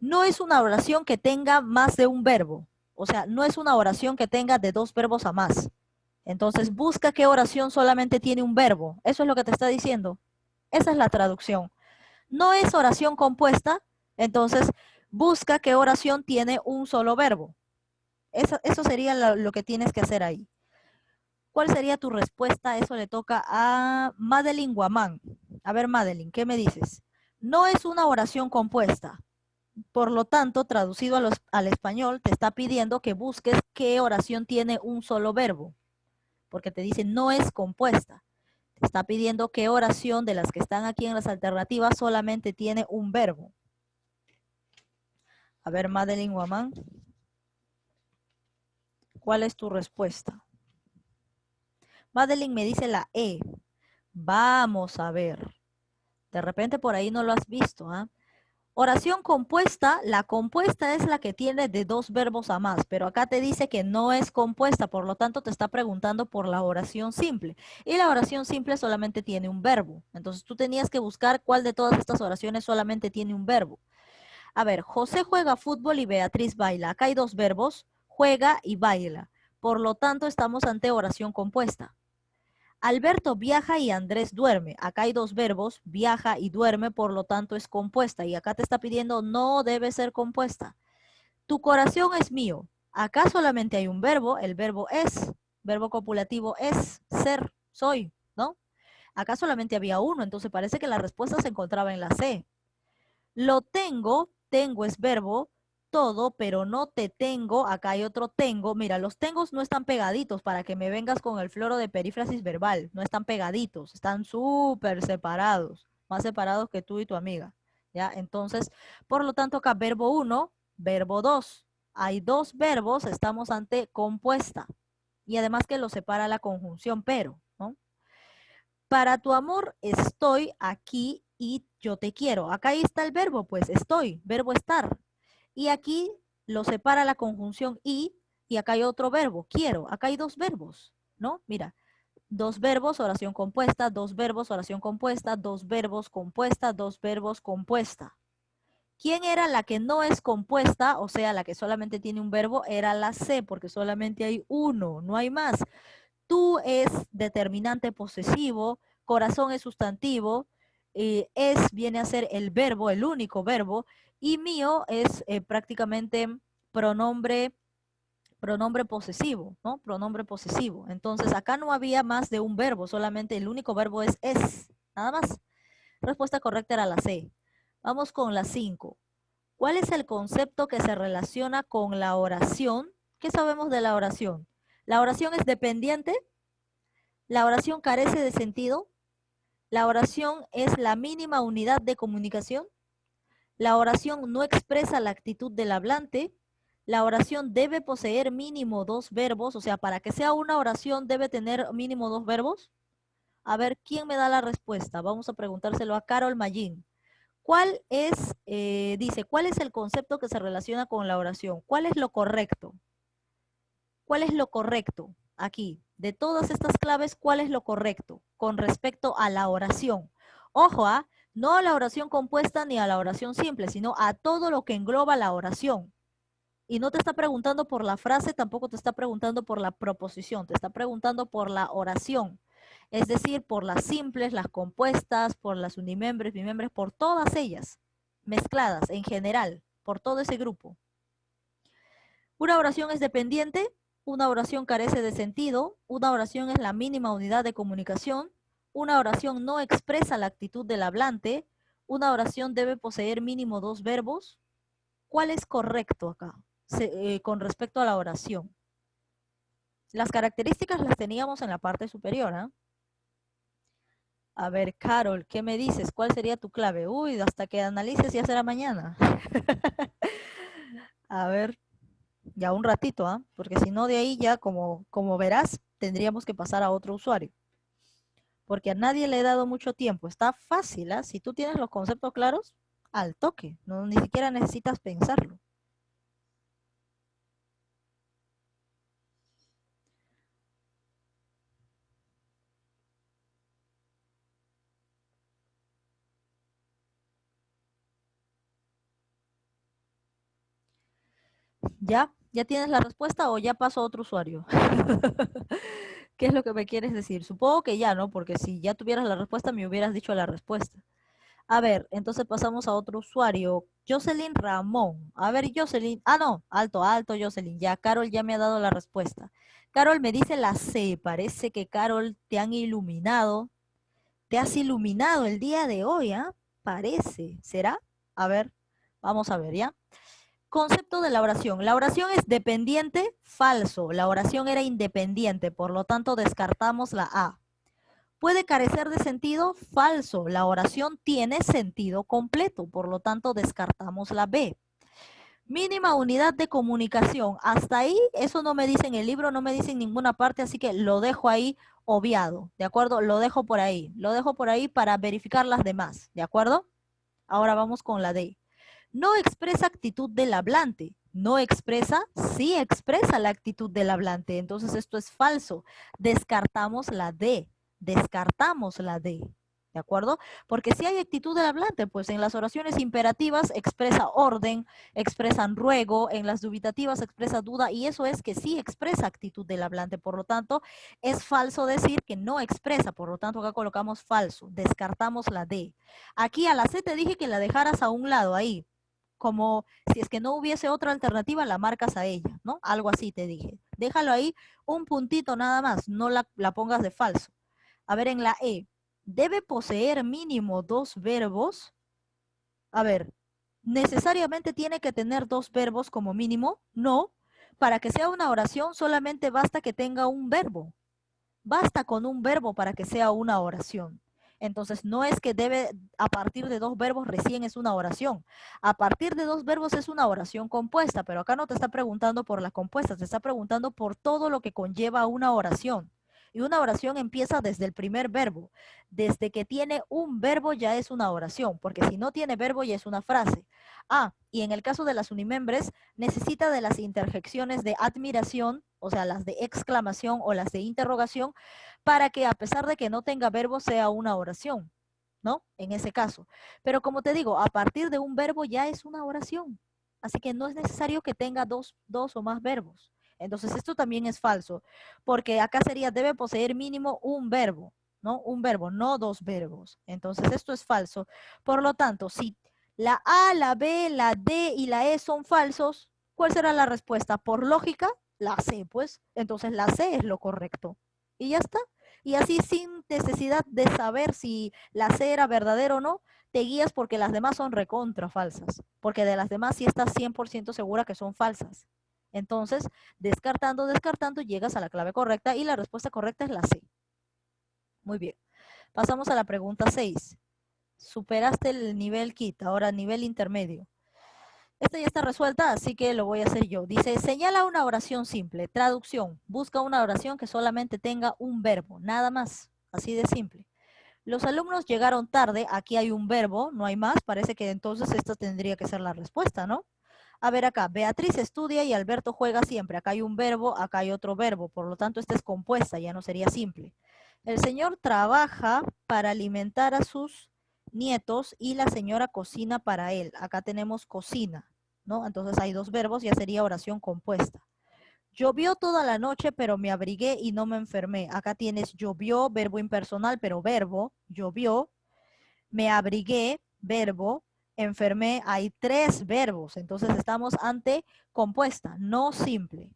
No es una oración que tenga más de un verbo. O sea, no es una oración que tenga de 2 verbos a más. Entonces, busca qué oración solamente tiene un verbo. Eso es lo que te está diciendo. Esa es la traducción. No es oración compuesta, entonces busca qué oración tiene un solo verbo. Eso sería lo que tienes que hacer ahí. ¿Cuál sería tu respuesta? Eso le toca a Madeline Guamán. A ver, Madeline, ¿qué me dices? No es una oración compuesta. Por lo tanto, traducido al español, te está pidiendo que busques qué oración tiene un solo verbo. Porque te dice no es compuesta. Te está pidiendo qué oración de las que están aquí en las alternativas solamente tiene un verbo. A ver, Madeline Guamán, ¿cuál es tu respuesta? Madeline me dice la E. Vamos a ver. De repente por ahí no lo has visto, ¿ah? Oración compuesta, la compuesta es la que tiene de 2 verbos a más, pero acá te dice que no es compuesta, por lo tanto te está preguntando por la oración simple. Y la oración simple solamente tiene un verbo. Entonces tú tenías que buscar cuál de todas estas oraciones solamente tiene un verbo. A ver, José juega fútbol y Beatriz baila. Acá hay 2 verbos, juega y baila. Por lo tanto estamos ante oración compuesta. Alberto viaja y Andrés duerme. Acá hay 2 verbos, viaja y duerme, por lo tanto es compuesta. Y acá te está pidiendo no debe ser compuesta. Tu corazón es mío. Acá solamente hay un verbo, el verbo es, verbo copulativo es, ser, soy, ¿no? Acá solamente había uno, entonces parece que la respuesta se encontraba en la C. Lo tengo, tengo es verbo, todo, pero no te tengo, acá hay otro tengo. Mira, los tengos no están pegaditos para que me vengas con el floro de perífrasis verbal, no están pegaditos, están súper separados, más separados que tú y tu amiga, ¿ya? Entonces, por lo tanto, acá verbo 1, verbo 2. Hay 2 verbos, estamos ante compuesta. Y además que lo separa la conjunción pero, ¿no? Para tu amor estoy aquí y yo te quiero. Acá está el verbo, pues estoy, verbo estar. Y aquí lo separa la conjunción y acá hay otro verbo, quiero. Acá hay 2 verbos, ¿no? Mira, 2 verbos, oración compuesta, 2 verbos, oración compuesta, 2 verbos compuesta, 2 verbos compuesta. ¿Quién era la que no es compuesta? O sea, la que solamente tiene un verbo, era la C, porque solamente hay uno, no hay más. Tú es determinante posesivo, corazón es sustantivo, es viene a ser el verbo, el único verbo, y mío es prácticamente pronombre, pronombre posesivo, ¿no? Pronombre posesivo. Entonces acá no había más de un verbo, solamente el único verbo es, nada más. Respuesta correcta era la C. Vamos con la 5. ¿Cuál es el concepto que se relaciona con la oración? ¿Qué sabemos de la oración? La oración es dependiente, la oración carece de sentido, la oración es la mínima unidad de comunicación, la oración no expresa la actitud del hablante, la oración debe poseer mínimo dos verbos, o sea, para que sea una oración debe tener mínimo dos verbos. A ver, ¿quién me da la respuesta? Vamos a preguntárselo a Carol Mallín. ¿Cuál es, dice, cuál es el concepto que se relaciona con la oración? ¿Cuál es lo correcto? ¿Cuál es lo correcto aquí? De todas estas claves, ¿cuál es lo correcto con respecto a la oración? Ojo, no a la oración compuesta ni a la oración simple, sino a todo lo que engloba la oración. Y no te está preguntando por la frase, tampoco te está preguntando por la proposición, te está preguntando por la oración. Es decir, por las simples, las compuestas, por las unimembres, bimembres, por todas ellas, mezcladas en general, por todo ese grupo. Una oración es dependiente, una oración carece de sentido, una oración es la mínima unidad de comunicación, una oración no expresa la actitud del hablante, una oración debe poseer mínimo dos verbos. ¿Cuál es correcto acá con respecto a la oración? Las características las teníamos en la parte superior, ¿eh? A ver, Carol, ¿qué me dices? ¿Cuál sería tu clave? Uy, hasta que analices ya será mañana. A ver, ya un ratito, ¿ah? Porque si no de ahí ya, como verás, tendríamos que pasar a otro usuario. Porque a nadie le he dado mucho tiempo. Está fácil, ¿ah? Si tú tienes los conceptos claros, al toque. No, ni siquiera necesitas pensarlo. ¿Ya? ¿Ya tienes la respuesta o ya paso a otro usuario? ¿Qué es lo que me quieres decir? Supongo que ya, ¿no? Porque si ya tuvieras la respuesta, me hubieras dicho la respuesta. A ver, entonces pasamos a otro usuario. Jocelyn Ramón. A ver, Jocelyn. Ah, no. Alto, alto, Jocelyn. Ya, Carol ya me ha dado la respuesta. Carol me dice la C. Parece que Carol te han iluminado. Te has iluminado el día de hoy, ¿ah? Parece. ¿Será? A ver, vamos a ver, ¿ya? Concepto de la oración. La oración es dependiente, falso. La oración era independiente, por lo tanto descartamos la A. Puede carecer de sentido, falso. La oración tiene sentido completo, por lo tanto descartamos la B. Mínima unidad de comunicación. Hasta ahí, eso no me dice en el libro, no me dice en ninguna parte, así que lo dejo ahí obviado, ¿de acuerdo? Lo dejo por ahí. Lo dejo por ahí para verificar las demás, ¿de acuerdo? Ahora vamos con la D. No expresa actitud del hablante. No expresa, sí expresa la actitud del hablante. Entonces esto es falso. Descartamos la D. Descartamos la D. ¿De acuerdo? Porque si hay actitud del hablante, pues en las oraciones imperativas expresa orden, expresan ruego, en las dubitativas expresa duda, y eso es que sí expresa actitud del hablante. Por lo tanto, es falso decir que no expresa. Por lo tanto, acá colocamos falso. Descartamos la D. Aquí a la C te dije que la dejaras a un lado ahí, como si es que no hubiese otra alternativa, la marcas a ella, ¿no? Algo así te dije. Déjalo ahí, un puntito nada más, no la pongas de falso. A ver, en la E, debe poseer mínimo dos verbos. A ver, ¿necesariamente tiene que tener dos verbos como mínimo? No. Para que sea una oración solamente basta que tenga un verbo. Basta con un verbo para que sea una oración. Entonces, no es que debe, a partir de dos verbos recién es una oración. A partir de dos verbos es una oración compuesta, pero acá no te está preguntando por las compuestas, te está preguntando por todo lo que conlleva una oración. Y una oración empieza desde el primer verbo. Desde que tiene un verbo ya es una oración, porque si no tiene verbo ya es una frase. Ah, y en el caso de las unimembres, necesita de las interjecciones de admiración, o sea, las de exclamación o las de interrogación, para que a pesar de que no tenga verbo sea una oración. ¿no? En ese caso. Pero como te digo, a partir de un verbo ya es una oración. Así que no es necesario que tenga dos o más verbos. Entonces esto también es falso, porque acá sería debe poseer mínimo un verbo, ¿no? Un verbo, no dos verbos. Entonces esto es falso. Por lo tanto, si la A, la B, la D y la E son falsos, ¿cuál será la respuesta? Por lógica, la C, pues. Entonces la C es lo correcto. Y ya está. Y así sin necesidad de saber si la C era verdadera o no, te guías porque las demás son recontra falsas. Porque de las demás sí estás 100% segura que son falsas. Entonces, descartando, descartando, llegas a la clave correcta y la respuesta correcta es la C. Muy bien. Pasamos a la pregunta 6. Superaste el nivel KIT, ahora nivel intermedio. Esta ya está resuelta, así que lo voy a hacer yo. Dice, señala una oración simple. Traducción. Busca una oración que solamente tenga un verbo, nada más. Así de simple. Los alumnos llegaron tarde. Aquí hay un verbo, no hay más. Parece que entonces esta tendría que ser la respuesta, ¿no? A ver acá, Beatriz estudia y Alberto juega siempre. Acá hay un verbo, acá hay otro verbo. Por lo tanto, esta es compuesta, ya no sería simple. El señor trabaja para alimentar a sus nietos y la señora cocina para él. Acá tenemos cocina, ¿no? Entonces hay dos verbos, ya sería oración compuesta. Llovió toda la noche, pero me abrigué y no me enfermé. Acá tienes llovió, verbo impersonal, pero verbo, llovió. Me abrigué, verbo. Enfermé, hay tres verbos. Entonces estamos ante compuesta, no simple.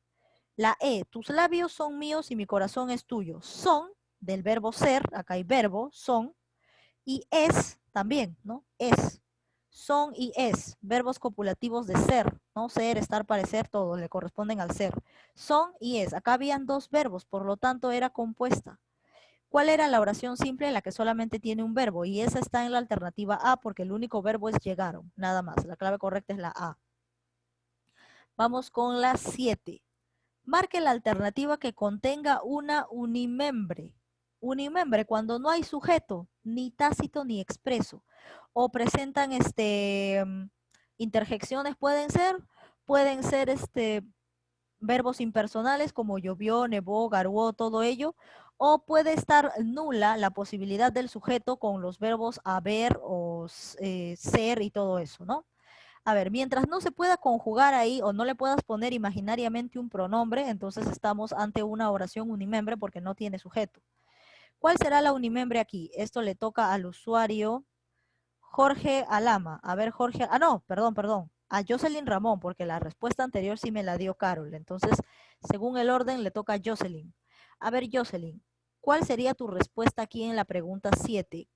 La E, tus labios son míos y mi corazón es tuyo. Son, del verbo ser, acá hay verbo, son. Y es también, ¿no? Es. Son y es, verbos copulativos de ser, ¿no? Ser, estar, parecer, todos le corresponden al ser. Son y es. Acá habían dos verbos, por lo tanto era compuesta. ¿Cuál era la oración simple en la que solamente tiene un verbo? Y esa está en la alternativa A porque el único verbo es llegaron, nada más. La clave correcta es la A. Vamos con la 7. Marque la alternativa que contenga una unimembre. Unimembre cuando no hay sujeto, ni tácito ni expreso. O presentan interjecciones, pueden ser verbos impersonales como llovió, nevó, garuó, todo ello. O puede estar nula la posibilidad del sujeto con los verbos haber o ser y todo eso, ¿no? A ver, mientras no se pueda conjugar ahí o no le puedas poner imaginariamente un pronombre, entonces estamos ante una oración unimembre porque no tiene sujeto. ¿Cuál será la unimembre aquí? Esto le toca al usuario Jorge Alama. A ver, Jorge, no, perdón, a Jocelyn Ramón, porque la respuesta anterior sí me la dio Carol. Entonces, según el orden, le toca a Jocelyn. A ver, Jocelyn, ¿cuál sería tu respuesta aquí en la pregunta 7?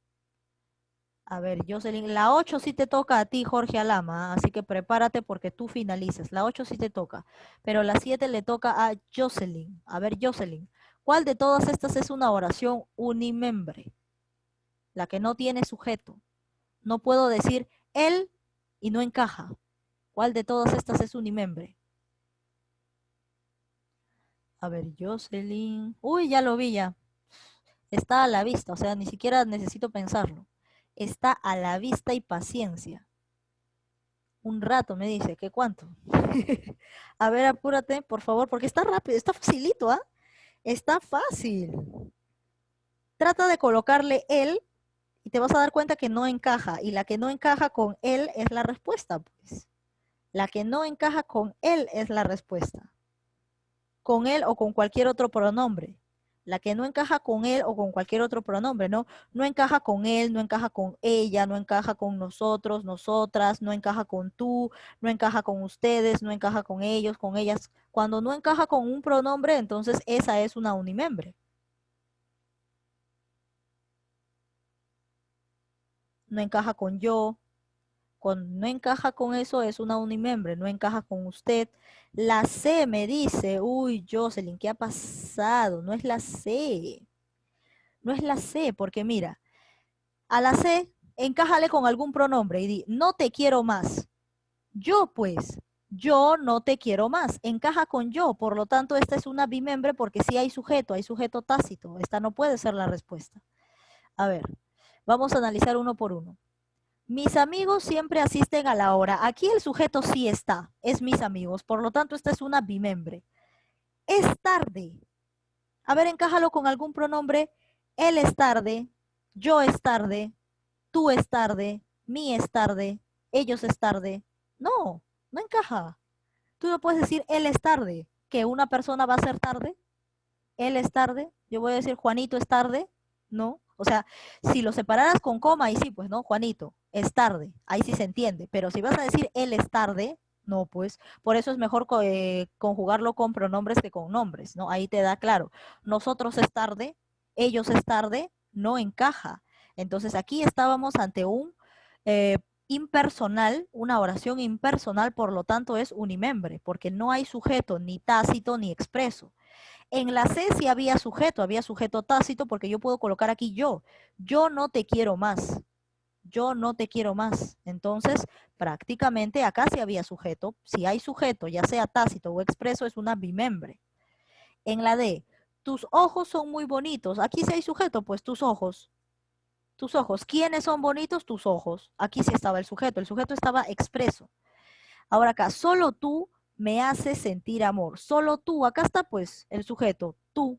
A ver, Jocelyn, la 8 sí te toca a ti, Jorge Alama, así que prepárate porque tú finalizas. La 8 sí te toca, pero la 7 le toca a Jocelyn. A ver, Jocelyn, ¿cuál de todas estas es una oración unimembre? La que no tiene sujeto. No puedo decir él y no encaja. ¿Cuál de todas estas es unimembre? A ver, Jocelyn. Uy, ya lo vi ya. Está a la vista, o sea, ni siquiera necesito pensarlo. Está a la vista y paciencia. Un rato me dice, ¿qué cuánto? A ver, apúrate, por favor, porque está rápido, está facilito, ¿ah? Está fácil. Trata de colocarle él y te vas a dar cuenta que no encaja. Y la que no encaja con él es la respuesta, pues. La que no encaja con él es la respuesta. Con él o con cualquier otro pronombre. La que no encaja con él o con cualquier otro pronombre, ¿no? No encaja con él, no encaja con ella, no encaja con nosotros, nosotras, no encaja con tú, no encaja con ustedes, no encaja con ellos, con ellas. Cuando no encaja con un pronombre, entonces esa es una unimembre. No encaja con yo, no encaja con eso es una unimembre, no encaja con usted. La C me dice, uy, Jocelyn, ¿qué ha pasado? No es la C, no es la C, porque mira, a la C, encájale con algún pronombre y di, no te quiero más. Yo, pues, yo no te quiero más. Encaja con yo, por lo tanto, esta es una bimembre porque sí hay sujeto tácito. Esta no puede ser la respuesta. A ver, vamos a analizar uno por uno. Mis amigos siempre asisten a la hora. Aquí el sujeto sí está, es mis amigos, por lo tanto, esta es una bimembre. Es tarde. A ver, encájalo con algún pronombre. Él es tarde, yo es tarde, tú es tarde, mí es tarde, ellos es tarde. No, no encaja. Tú no puedes decir él es tarde, que una persona va a ser tarde. Él es tarde. Yo voy a decir Juanito es tarde. No. O sea, si lo separaras con coma, ahí sí, pues no, Juanito es tarde. Ahí sí se entiende. Pero si vas a decir él es tarde, no, pues. Por eso es mejor conjugarlo con pronombres que con nombres, ¿no? Ahí te da claro. Nosotros es tarde, ellos es tarde, no encaja. Entonces aquí estábamos ante un eh, impersonal, una oración impersonal, por lo tanto es unimembre, porque no hay sujeto ni tácito ni expreso. En la C sí había sujeto tácito, porque yo puedo colocar aquí yo no te quiero más, yo no te quiero más. Entonces, prácticamente acá sí había sujeto. Si hay sujeto, ya sea tácito o expreso, es una bimembre. En la D, tus ojos son muy bonitos. Aquí sí hay sujeto, pues tus ojos. Tus ojos. ¿Quiénes son bonitos? Tus ojos. Aquí sí estaba el sujeto estaba expreso. Ahora acá, solo tú me haces sentir amor. Solo tú, acá está pues el sujeto, tú.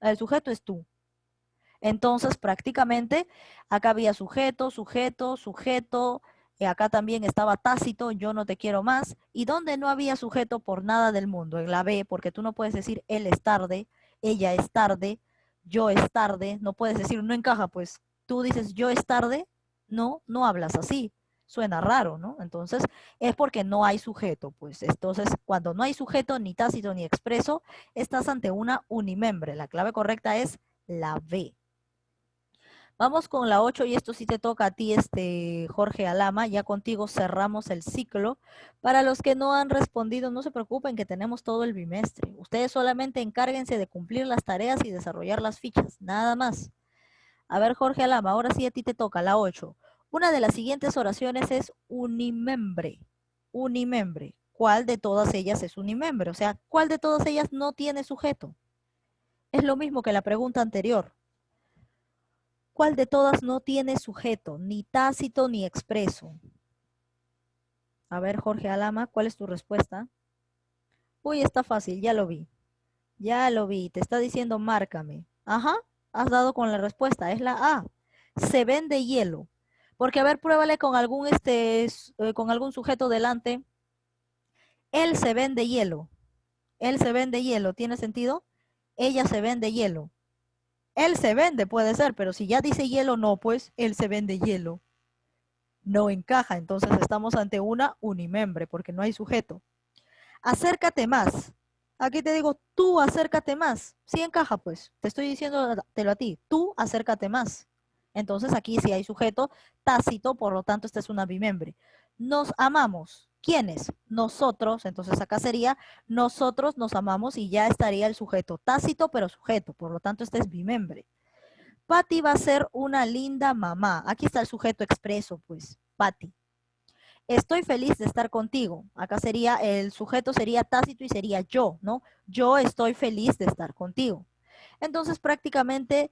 El sujeto es tú. Entonces, prácticamente, acá había sujeto, sujeto, sujeto. Acá también estaba tácito, yo no te quiero más. Y donde no había sujeto por nada del mundo, en la B, porque tú no puedes decir él es tarde, ella es tarde, yo es tarde. No puedes decir, no encaja, pues tú dices yo es tarde. No, no hablas así. Suena raro, ¿no? Entonces, es porque no hay sujeto, pues. Entonces, cuando no hay sujeto, ni tácito ni expreso, estás ante una unimembre. La clave correcta es la B. Vamos con la 8 y esto sí te toca a ti, Jorge Alama. Ya contigo cerramos el ciclo. Para los que no han respondido, no se preocupen que tenemos todo el bimestre. Ustedes solamente encárguense de cumplir las tareas y desarrollar las fichas, nada más. A ver, Jorge Alama, ahora sí a ti te toca la 8. Una de las siguientes oraciones es unimembre. Unimembre. ¿Cuál de todas ellas es unimembre? O sea, ¿cuál de todas ellas no tiene sujeto? Es lo mismo que la pregunta anterior. ¿Cuál de todas no tiene sujeto, ni tácito ni expreso? A ver, Jorge Alama, ¿cuál es tu respuesta? Uy, está fácil, ya lo vi. Ya lo vi, te está diciendo márcame. Ajá, has dado con la respuesta, es la A. Se vende hielo. Porque, a ver, pruébale con algún, con algún sujeto delante. Él se vende hielo. Él se vende hielo, ¿tiene sentido? Ella se vende hielo. Él se vende, puede ser, pero si ya dice hielo, no, pues él se vende hielo. No encaja, entonces estamos ante una unimembre porque no hay sujeto. Acércate más. Aquí te digo, tú acércate más. Sí encaja, pues. Te estoy diciéndolo a ti. Tú acércate más. Entonces aquí sí hay sujeto tácito, por lo tanto esta es una bimembre. Nos amamos. ¿Quiénes? Nosotros. Entonces acá sería nosotros nos amamos y ya estaría el sujeto tácito, pero sujeto. Por lo tanto, este es bimembre. Patty va a ser una linda mamá. Aquí está el sujeto expreso, pues. Patty. Estoy feliz de estar contigo. Acá sería, el sujeto sería tácito y sería yo, ¿no? Yo estoy feliz de estar contigo. Entonces, prácticamente,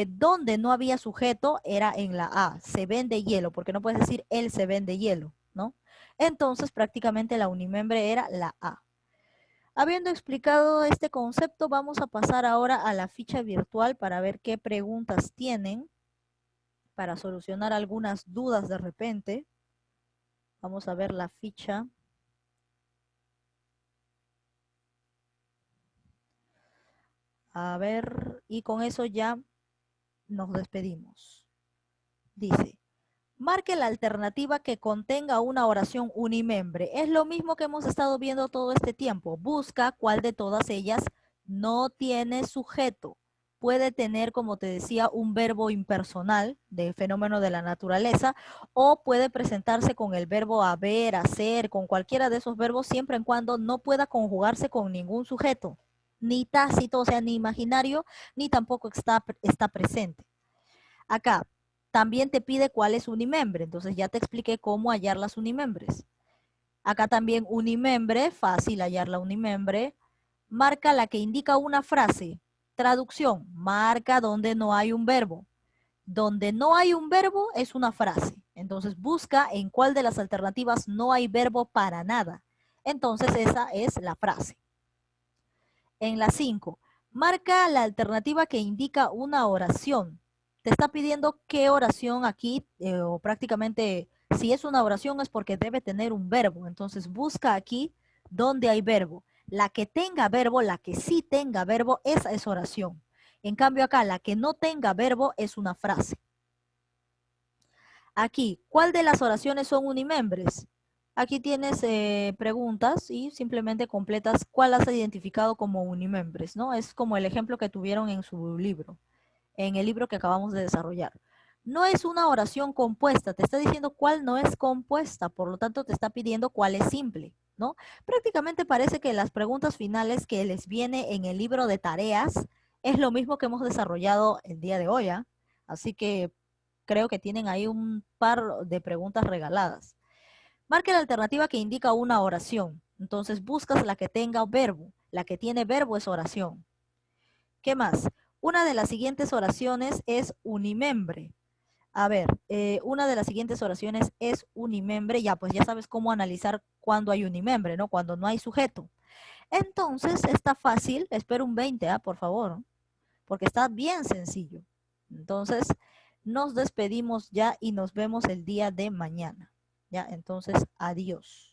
donde no había sujeto era en la A. Se vende hielo, porque no puedes decir él se vende hielo, ¿no? Entonces, prácticamente la unimembre era la A. Habiendo explicado este concepto, vamos a pasar ahora a la ficha virtual para ver qué preguntas tienen, para solucionar algunas dudas de repente. Vamos a ver la ficha. A ver, y con eso ya nos despedimos. Dice, marque la alternativa que contenga una oración unimembre. Es lo mismo que hemos estado viendo todo este tiempo. Busca cuál de todas ellas no tiene sujeto. Puede tener, como te decía, un verbo impersonal de fenómeno de la naturaleza, o puede presentarse con el verbo haber, hacer, con cualquiera de esos verbos, siempre y cuando no pueda conjugarse con ningún sujeto, ni tácito, o sea, ni imaginario, ni tampoco está presente. Acá también te pide cuál es unimembre, entonces ya te expliqué cómo hallar las unimembres. Acá también unimembre, fácil hallar la unimembre. Marca la que indica una frase. Traducción, marca donde no hay un verbo. Donde no hay un verbo es una frase. Entonces busca en cuál de las alternativas no hay verbo para nada. Entonces esa es la frase. En la 5, marca la alternativa que indica una oración. te está pidiendo qué oración aquí, o prácticamente si es una oración es porque debe tener un verbo. Entonces busca aquí donde hay verbo. La que tenga verbo, la que sí tenga verbo, esa es oración. En cambio acá, la que no tenga verbo es una frase. Aquí, ¿cuál de las oraciones son unimembres? Aquí tienes preguntas y simplemente completas cuál has identificado como unimembres, ¿no? Es como el ejemplo que tuvieron en su libro, en el libro que acabamos de desarrollar. No es una oración compuesta, te está diciendo cuál no es compuesta, por lo tanto te está pidiendo cuál es simple, ¿no? Prácticamente parece que las preguntas finales que les viene en el libro de tareas es lo mismo que hemos desarrollado el día de hoy, ¿ah? Así que creo que tienen ahí un par de preguntas regaladas. Marque la alternativa que indica una oración. Entonces buscas la que tenga verbo. La que tiene verbo es oración. ¿Qué más? Una de las siguientes oraciones es unimembre. A ver, una de las siguientes oraciones es unimembre. Ya, pues ya sabes cómo analizar cuando hay unimembre, ¿no? Cuando no hay sujeto. Entonces está fácil. Espero un 20, por favor, porque está bien sencillo. Entonces, nos despedimos ya y nos vemos el día de mañana. Ya, entonces, adiós.